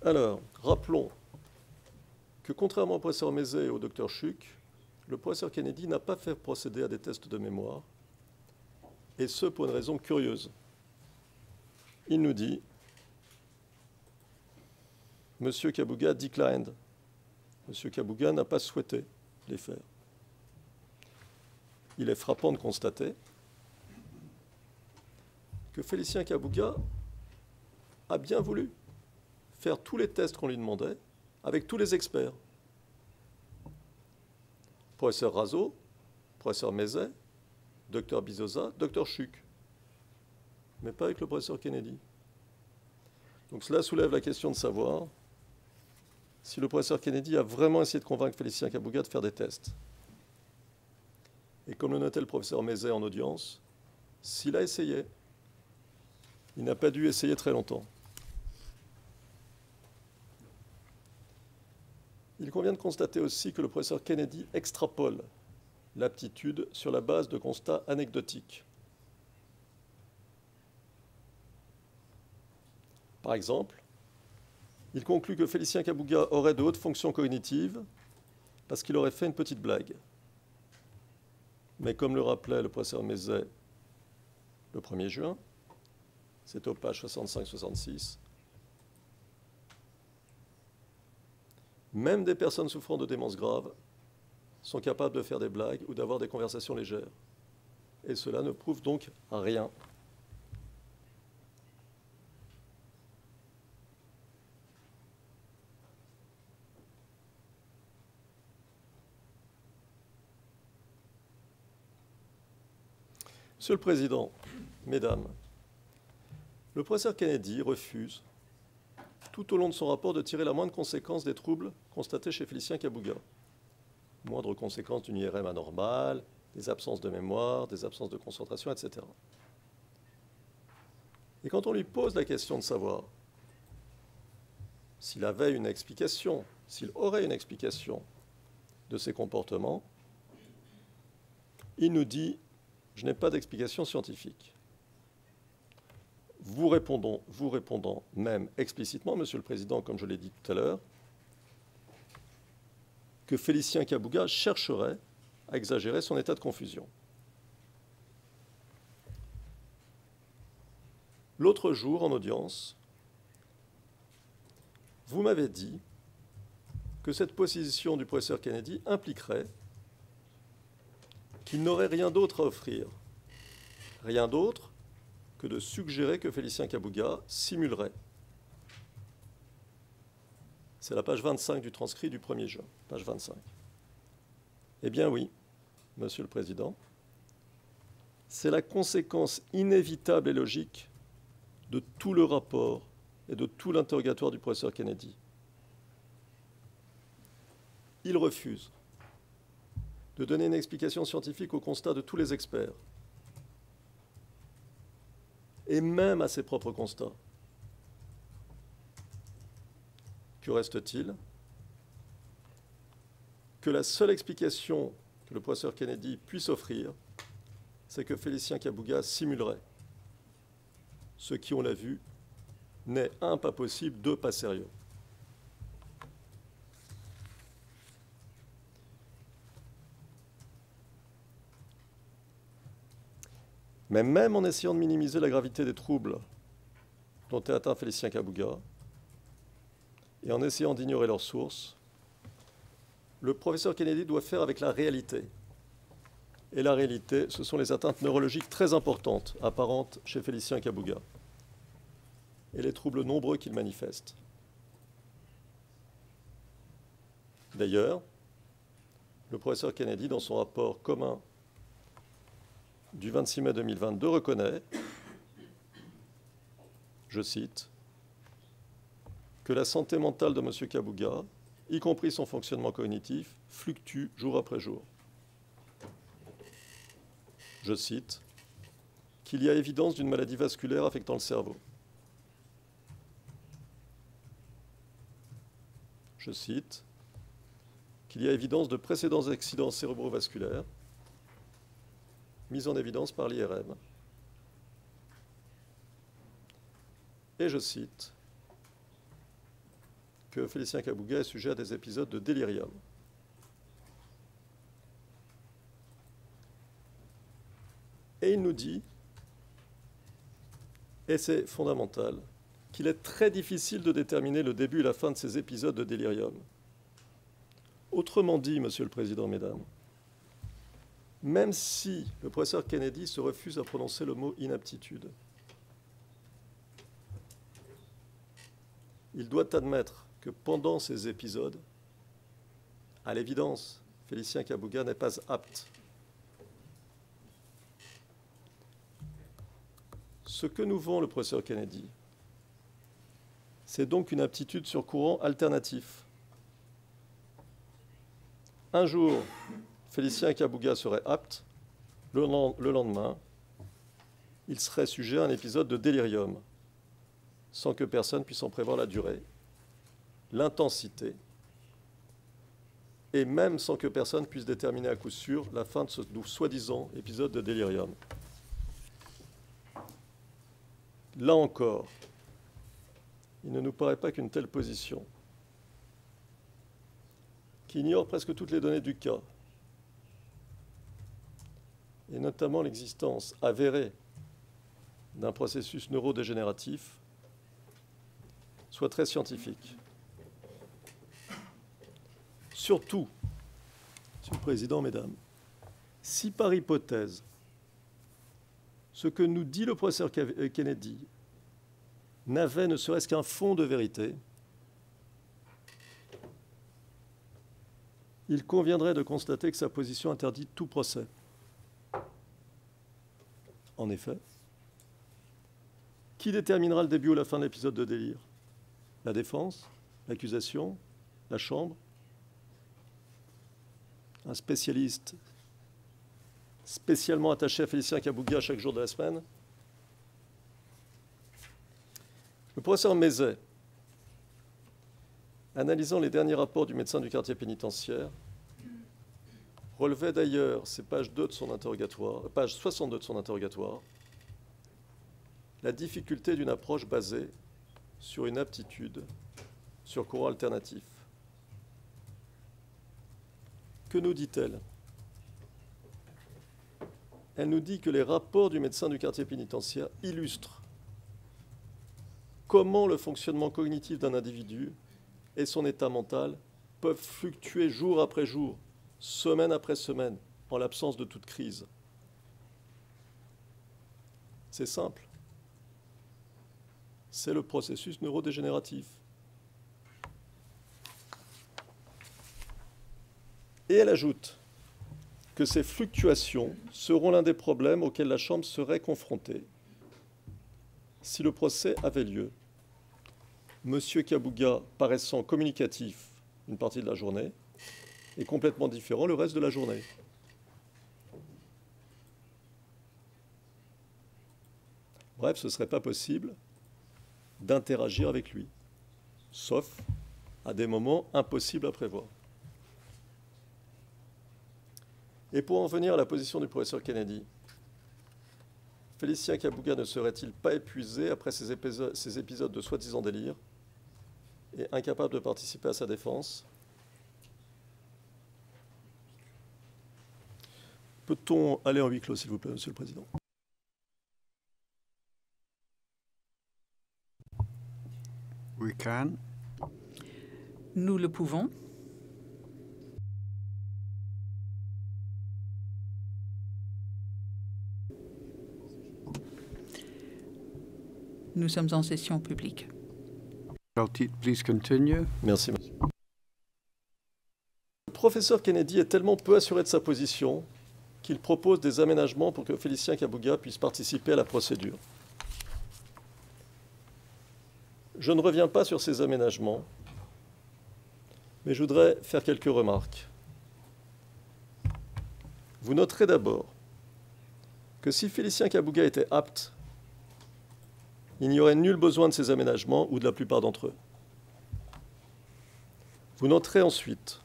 Alors, rappelons que contrairement au professeur Mézet et au docteur Schuck, le professeur Kennedy n'a pas fait procéder à des tests de mémoire, et ce pour une raison curieuse. Il nous dit « Monsieur Kabuga declined ». Monsieur Kabuga n'a pas souhaité les faire. Il est frappant de constater que Félicien Kabuga a bien voulu faire tous les tests qu'on lui demandait avec tous les experts. Professeur Razo, professeur Mézet, docteur Bizosa, docteur Schuck, mais pas avec le professeur Kennedy. Donc cela soulève la question de savoir si le professeur Kennedy a vraiment essayé de convaincre Félicien Kabuga de faire des tests. Et comme le notait le professeur Mézet en audience, s'il a essayé, il n'a pas dû essayer très longtemps. Il convient de constater aussi que le professeur Kennedy extrapole l'aptitude sur la base de constats anecdotiques. Par exemple, il conclut que Félicien Kabuga aurait de hautes fonctions cognitives parce qu'il aurait fait une petite blague. Mais comme le rappelait le professeur Mézet le 1er juin, c'est aux pages 65-66, même des personnes souffrant de démence grave sont capables de faire des blagues ou d'avoir des conversations légères. Et cela ne prouve donc rien. Monsieur le Président, Mesdames, le professeur Kennedy refuse tout au long de son rapport de tirer la moindre conséquence des troubles constatés chez Félicien Kabuga. Moindre conséquence d'une IRM anormale, des absences de mémoire, des absences de concentration, etc. Et quand on lui pose la question de savoir s'il avait une explication, s'il aurait une explication de ses comportements, il nous dit « Je n'ai pas d'explication scientifique ». Vous répondant même explicitement, Monsieur le Président, comme je l'ai dit tout à l'heure, que Félicien Kabuga chercherait à exagérer son état de confusion. L'autre jour, en audience, vous m'avez dit que cette position du professeur Kennedy impliquerait qu'il n'aurait rien d'autre à offrir, rien d'autre que de suggérer que Félicien Kabuga simulerait. C'est la page 25 du transcrit du 1er juin, page 25. Eh bien oui, Monsieur le Président, c'est la conséquence inévitable et logique de tout le rapport et de tout l'interrogatoire du professeur Kennedy. Il refuse de donner une explication scientifique au constat de tous les experts, et même à ses propres constats. Que reste-t-il? Que la seule explication que le professeur Kennedy puisse offrir, c'est que Félicien Kabuga simulerait. Ce qui, on l'a vu, n'est un, pas possible, deux, pas sérieux. Mais même en essayant de minimiser la gravité des troubles dont est atteint Félicien Kabuga, et en essayant d'ignorer leurs sources, le professeur Kennedy doit faire avec la réalité. Et la réalité, ce sont les atteintes neurologiques très importantes apparentes chez Félicien Kabuga et les troubles nombreux qu'il manifeste. D'ailleurs, le professeur Kennedy, dans son rapport commun du 26 mai 2022, reconnaît, je cite, que la santé mentale de M. Kabuga, y compris son fonctionnement cognitif, fluctue jour après jour. Je cite, qu'il y a évidence d'une maladie vasculaire affectant le cerveau. Je cite, qu'il y a évidence de précédents accidents cérébrovasculaires mis en évidence par l'IRM. Et je cite, que Félicien Kabuga est sujet à des épisodes de délirium. Et il nous dit, et c'est fondamental, qu'il est très difficile de déterminer le début et la fin de ces épisodes de délirium. Autrement dit, Monsieur le Président, Mesdames, même si le professeur Kennedy se refuse à prononcer le mot inaptitude, il doit admettre que pendant ces épisodes, à l'évidence, Félicien Kabuga n'est pas apte. Ce que nous vend le professeur Kennedy, c'est donc une aptitude sur courant alternatif. Un jour, Félicien Kabuga serait apte, le lendemain, il serait sujet à un épisode de délirium, sans que personne puisse en prévoir la durée, l'intensité, et même sans que personne puisse déterminer à coup sûr la fin de ce soi-disant épisode de délirium. Là encore, il ne nous paraît pas qu'une telle position, qui ignore presque toutes les données du cas, et notamment l'existence avérée d'un processus neurodégénératif, soit très scientifique. Surtout, Monsieur le Président, Mesdames, si par hypothèse, ce que nous dit le professeur Kennedy n'avait ne serait-ce qu'un fond de vérité, il conviendrait de constater que sa position interdit tout procès. En effet, qui déterminera le début ou la fin de l'épisode de délire? La défense? L'accusation? La chambre? Un spécialiste spécialement attaché à Félicien Kabuga chaque jour de la semaine? Le professeur Mézet, analysant les derniers rapports du médecin du quartier pénitentiaire, relevait d'ailleurs, c'est page 2 de son interrogatoire, page 62 de son interrogatoire, la difficulté d'une approche basée sur une aptitude sur courant alternatif. Que nous dit-elle? Elle nous dit que les rapports du médecin du quartier pénitentiaire illustrent comment le fonctionnement cognitif d'un individu et son état mental peuvent fluctuer jour après jour, semaine après semaine, en l'absence de toute crise. C'est simple. C'est le processus neurodégénératif. Et elle ajoute que ces fluctuations seront l'un des problèmes auxquels la Chambre serait confrontée si le procès avait lieu. Monsieur Kabuga paraissant communicatif une partie de la journée et complètement différent le reste de la journée. Bref, ce ne serait pas possible d'interagir avec lui, sauf à des moments impossibles à prévoir. Et pour en venir à la position du professeur Kennedy, Félicien Kabuga ne serait-il pas épuisé après ces épisodes de soi-disant délire et incapable de participer à sa défense? Peut-on aller en huis clos, s'il vous plaît, Monsieur le Président? We can. Nous le pouvons. Nous sommes en session publique. Please continue. Merci, monsieur. Le professeur Kennedy est tellement peu assuré de sa position qu'il propose des aménagements pour que Félicien Kabuga puisse participer à la procédure. Je ne reviens pas sur ces aménagements, mais je voudrais faire quelques remarques. Vous noterez d'abord que si Félicien Kabuga était apte, il n'y aurait nul besoin de ces aménagements ou de la plupart d'entre eux. Vous noterez ensuite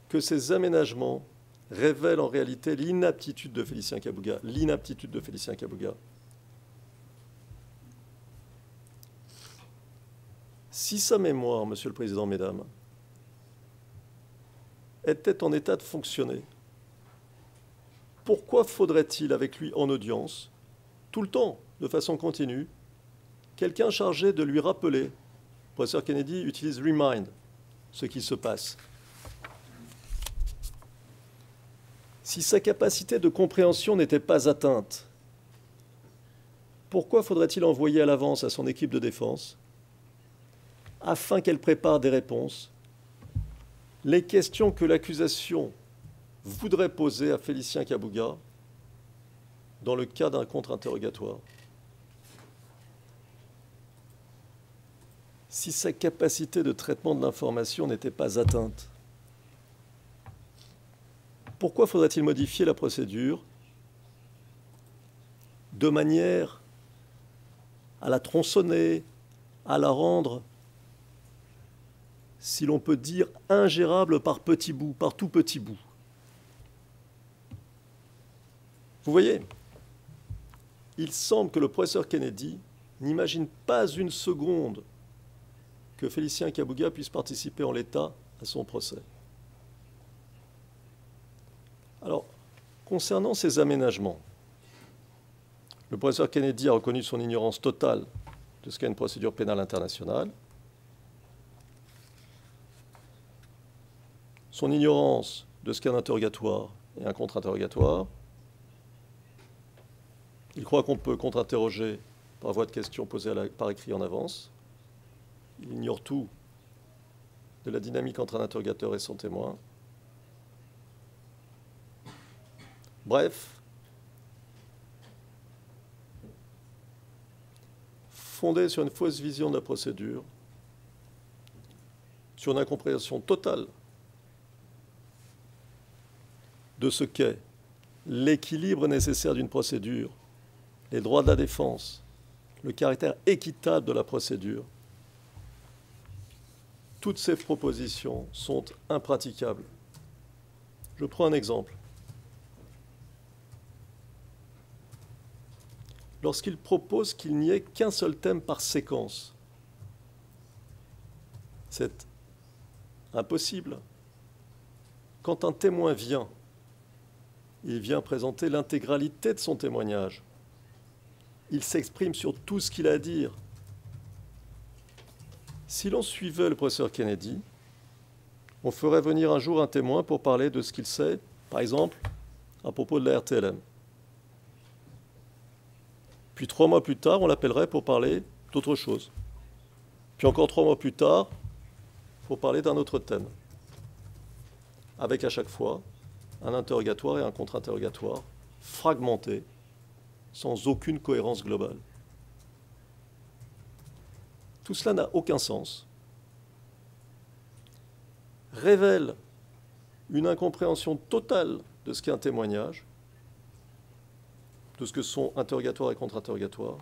que ces aménagements révèlent en réalité l'inaptitude de Félicien Kabuga. L'inaptitude de Félicien Kabuga. Si sa mémoire, Monsieur le Président, Mesdames, était en état de fonctionner, pourquoi faudrait-il, avec lui en audience, tout le temps, de façon continue, quelqu'un chargé de lui rappeler, le professeur Kennedy utilise « remind », ce qui se passe. Si sa capacité de compréhension n'était pas atteinte, pourquoi faudrait-il envoyer à l'avance à son équipe de défense, afin qu'elle prépare des réponses, les questions que l'accusation voudrait poser à Félicien Kabuga dans le cas d'un contre-interrogatoire? Si sa capacité de traitement de l'information n'était pas atteinte, pourquoi faudrait-il modifier la procédure de manière à la tronçonner, à la rendre, si l'on peut dire, ingérable par petits bouts, par tout petits bouts? Vous voyez, il semble que le professeur Kennedy n'imagine pas une seconde que Félicien Kabuga puisse participer en l'état à son procès. Alors, concernant ces aménagements, le professeur Kennedy a reconnu son ignorance totale de ce qu'est une procédure pénale internationale, son ignorance de ce qu'est un interrogatoire et un contre-interrogatoire. Il croit qu'on peut contre-interroger par voie de questions posées par écrit en avance. Il ignore tout de la dynamique entre un interrogateur et son témoin. Bref, fondé sur une fausse vision de la procédure, sur une incompréhension totale de ce qu'est l'équilibre nécessaire d'une procédure, les droits de la défense, le caractère équitable de la procédure, toutes ces propositions sont impraticables. Je prends un exemple. Lorsqu'il propose qu'il n'y ait qu'un seul thème par séquence, c'est impossible. Quand un témoin vient, il vient présenter l'intégralité de son témoignage. Il s'exprime sur tout ce qu'il a à dire. Si l'on suivait le professeur Kennedy, on ferait venir un jour un témoin pour parler de ce qu'il sait, par exemple, à propos de la RTLM. Puis 3 mois plus tard, on l'appellerait pour parler d'autre chose. Puis encore 3 mois plus tard, pour parler d'un autre thème. Avec à chaque fois un interrogatoire et un contre-interrogatoire fragmentés, sans aucune cohérence globale. Tout cela n'a aucun sens, révèle une incompréhension totale de ce qu'est un témoignage, de ce que sont interrogatoire et contre-interrogatoire,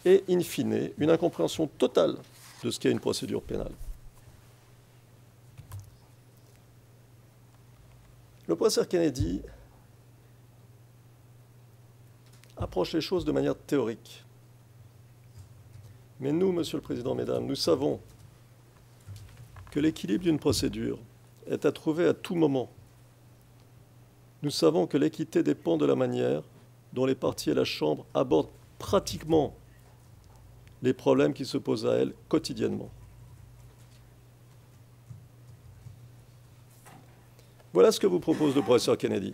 et, in fine, une incompréhension totale de ce qu'est une procédure pénale. Le professeur Kennedy approche les choses de manière théorique. Mais nous, Monsieur le Président, Mesdames, nous savons que l'équilibre d'une procédure est à trouver à tout moment. Nous savons que l'équité dépend de la manière dont les parties et la Chambre abordent pratiquement les problèmes qui se posent à elle quotidiennement. Voilà ce que vous propose le professeur Kennedy.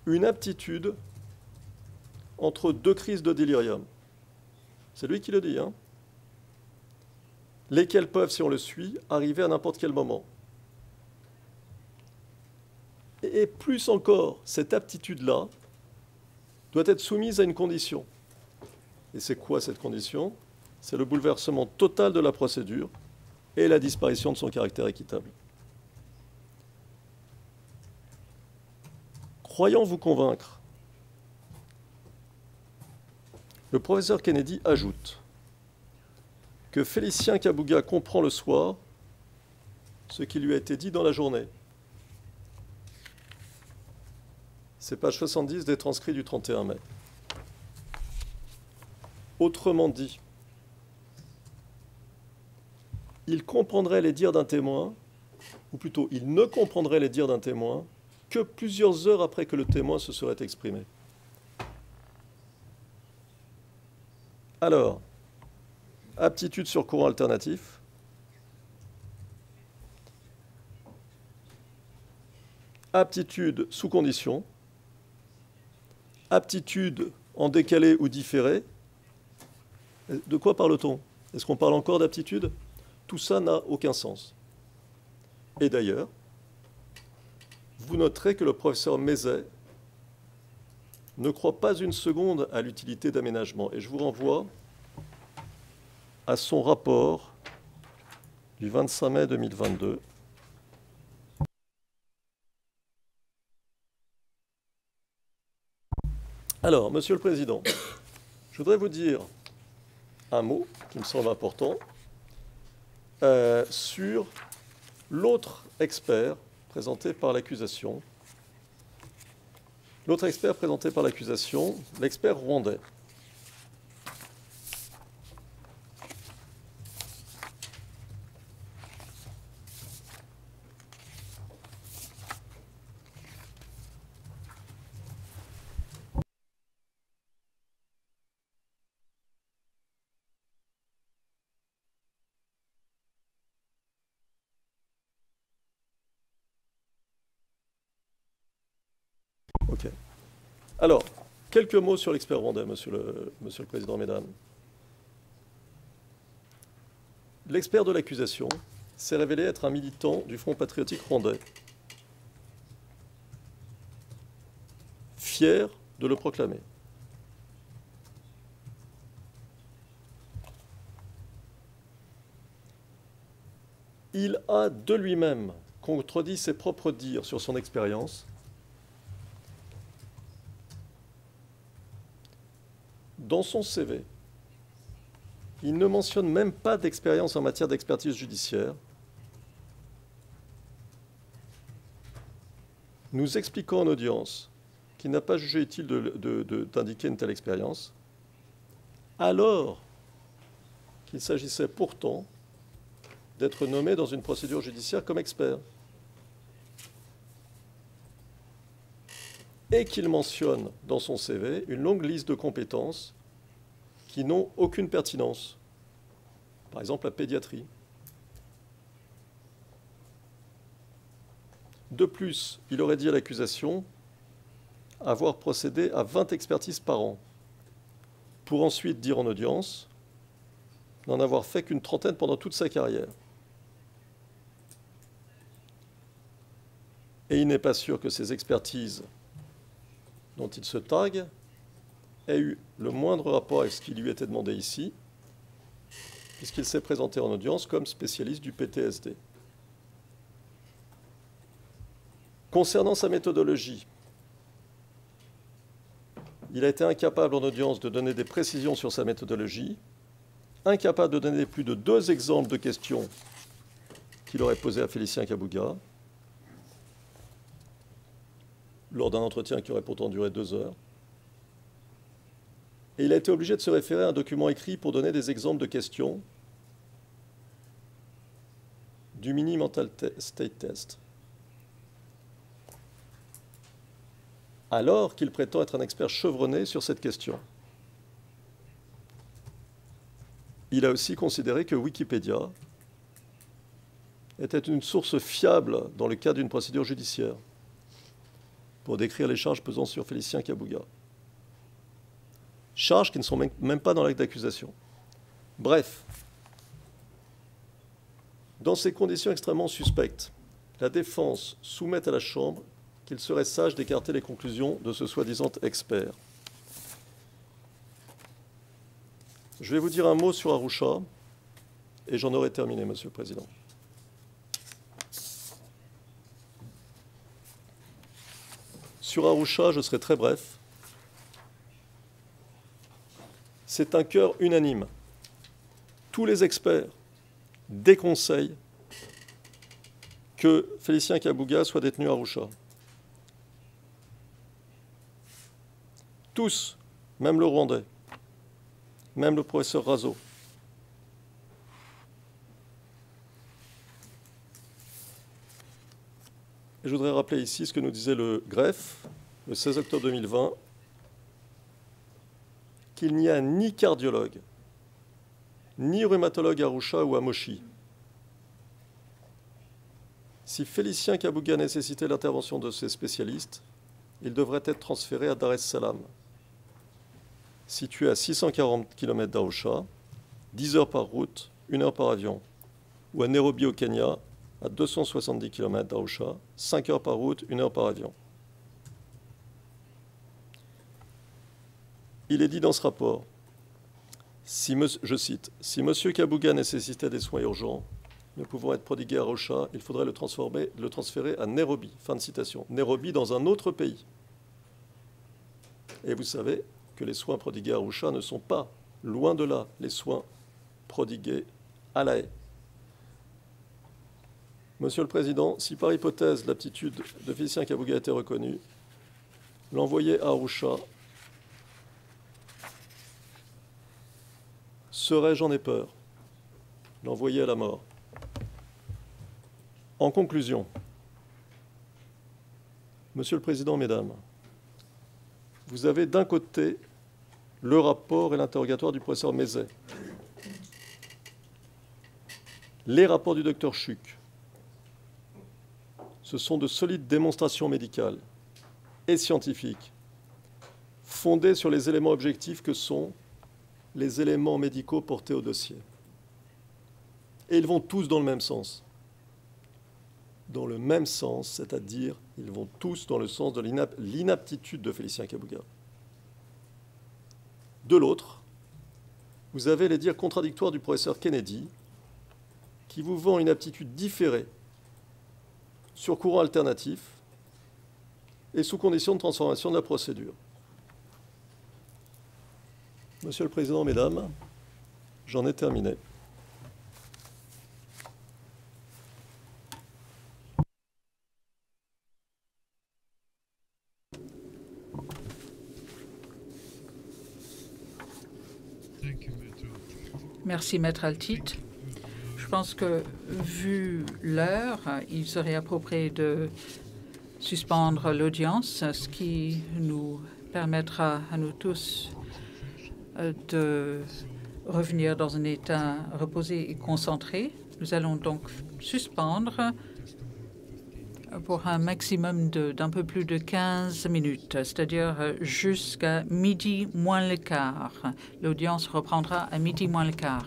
Une aptitude entre deux crises de délirium. C'est lui qui le dit, hein, lesquelles peuvent, si on le suit, arriver à n'importe quel moment. Et plus encore, cette aptitude-là doit être soumise à une condition. Et c'est quoi cette condition? C'est le bouleversement total de la procédure et la disparition de son caractère équitable. Croyant vous convaincre, le professeur Kennedy ajoute que Félicien Kabuga comprend le soir ce qui lui a été dit dans la journée. C'est page 70 des transcrits du 31 mai. Autrement dit, il comprendrait les dires d'un témoin, ou plutôt, il ne comprendrait les dires d'un témoin que plusieurs heures après que le témoin se serait exprimé. Alors, aptitude sur courant alternatif, aptitude sous condition, aptitude en décalé ou différé. De quoi parle-t-on? Est-ce qu'on parle encore d'aptitude? Tout ça n'a aucun sens. Et d'ailleurs, vous noterez que le professeur Mézet ne croit pas une seconde à l'utilité d'aménagement. Et je vous renvoie à son rapport du 25 mai 2022. Alors, Monsieur le Président, je voudrais vous dire un mot qui me semble important sur l'autre expert présenté par l'accusation. L'autre expert présenté par l'accusation, l'expert rwandais. Ok. Alors, quelques mots sur l'expert rwandais, monsieur le Président, mesdames. L'expert de l'accusation s'est révélé être un militant du Front patriotique rwandais, fier de le proclamer. Il a de lui-même contredit ses propres dires sur son expérience. Dans son CV, il ne mentionne même pas d'expérience en matière d'expertise judiciaire, nous expliquant en audience qu'il n'a pas jugé utile d'indiquer une telle expérience, alors qu'il s'agissait pourtant d'être nommé dans une procédure judiciaire comme expert. Et qu'il mentionne dans son CV une longue liste de compétences qui n'ont aucune pertinence. Par exemple, la pédiatrie. De plus, il aurait dit à l'accusation avoir procédé à 20 expertises par an, pour ensuite dire en audience n'en avoir fait qu'une trentaine pendant toute sa carrière. Et il n'est pas sûr que ces expertises dont il se targue ait eu le moindre rapport avec ce qui lui était demandé ici, puisqu'il s'est présenté en audience comme spécialiste du PTSD. Concernant sa méthodologie, il a été incapable en audience de donner des précisions sur sa méthodologie, incapable de donner plus de 2 exemples de questions qu'il aurait posées à Félicien Kabuga, lors d'un entretien qui aurait pourtant duré 2 heures. Et il a été obligé de se référer à un document écrit pour donner des exemples de questions du Mini Mental State Test. Alors qu'il prétend être un expert chevronné sur cette question. il a aussi considéré que Wikipédia était une source fiable dans le cadre d'une procédure judiciaire pour décrire les charges pesant sur Félicien Kabuga. Charges qui ne sont même pas dans l'acte d'accusation. Bref, dans ces conditions extrêmement suspectes, la défense soumet à la Chambre qu'il serait sage d'écarter les conclusions de ce soi-disant expert. Je vais vous dire un mot sur Arusha et j'en aurai terminé, Monsieur le Président. Sur Arusha, je serai très bref. C'est un cœur unanime. Tous les experts déconseillent que Félicien Kabuga soit détenu à Arusha. Tous, même le Rwandais, même le professeur Razo. Et je voudrais rappeler ici ce que nous disait le greffe, le 16 octobre 2020, qu'il n'y a ni cardiologue, ni rhumatologue à Arusha ou à Moshi. Si Félicien Kabuga nécessitait l'intervention de ces spécialistes, il devrait être transféré à Dar es Salaam, situé à 640 km d'Arusha, 10 heures par route, 1 heure par avion, ou à Nairobi au Kenya, à 270 km d'Arusha, 5 heures par route, 1 heure par avion. Il est dit dans ce rapport, je cite, « Si M. Kabuga nécessitait des soins urgents ne pouvant être prodigués à Arusha, il faudrait le transférer à Nairobi. » Fin de citation. Nairobi dans un autre pays. Et vous savez que les soins prodigués à Arusha ne sont pas, loin de là, les soins prodigués à La Haye. Monsieur le Président, si par hypothèse l'aptitude de Félicien Kabuga était reconnue, l'envoyer à Arusha serait, j'en ai peur, l'envoyer à la mort. En conclusion, Monsieur le Président, Mesdames, vous avez d'un côté le rapport et l'interrogatoire du professeur Mézet, les rapports du docteur Schuck. Ce sont de solides démonstrations médicales et scientifiques fondées sur les éléments objectifs que sont les éléments médicaux portés au dossier. Et ils vont tous dans le même sens. Dans le même sens, c'est-à-dire ils vont tous dans le sens de l'inaptitude de Félicien Kabuga. De l'autre, vous avez les dires contradictoires du professeur Kennedy qui vous vend une aptitude différée sur courant alternatif et sous condition de transformation de la procédure. Monsieur le Président, Mesdames, j'en ai terminé. Merci, Maître Altit. Je pense que, vu l'heure, il serait approprié de suspendre l'audience, ce qui nous permettra à nous tous de revenir dans un état reposé et concentré. Nous allons donc suspendre pour un maximum d'un peu plus de 15 minutes, c'est-à-dire jusqu'à midi moins le quart. L'audience reprendra à midi moins le quart.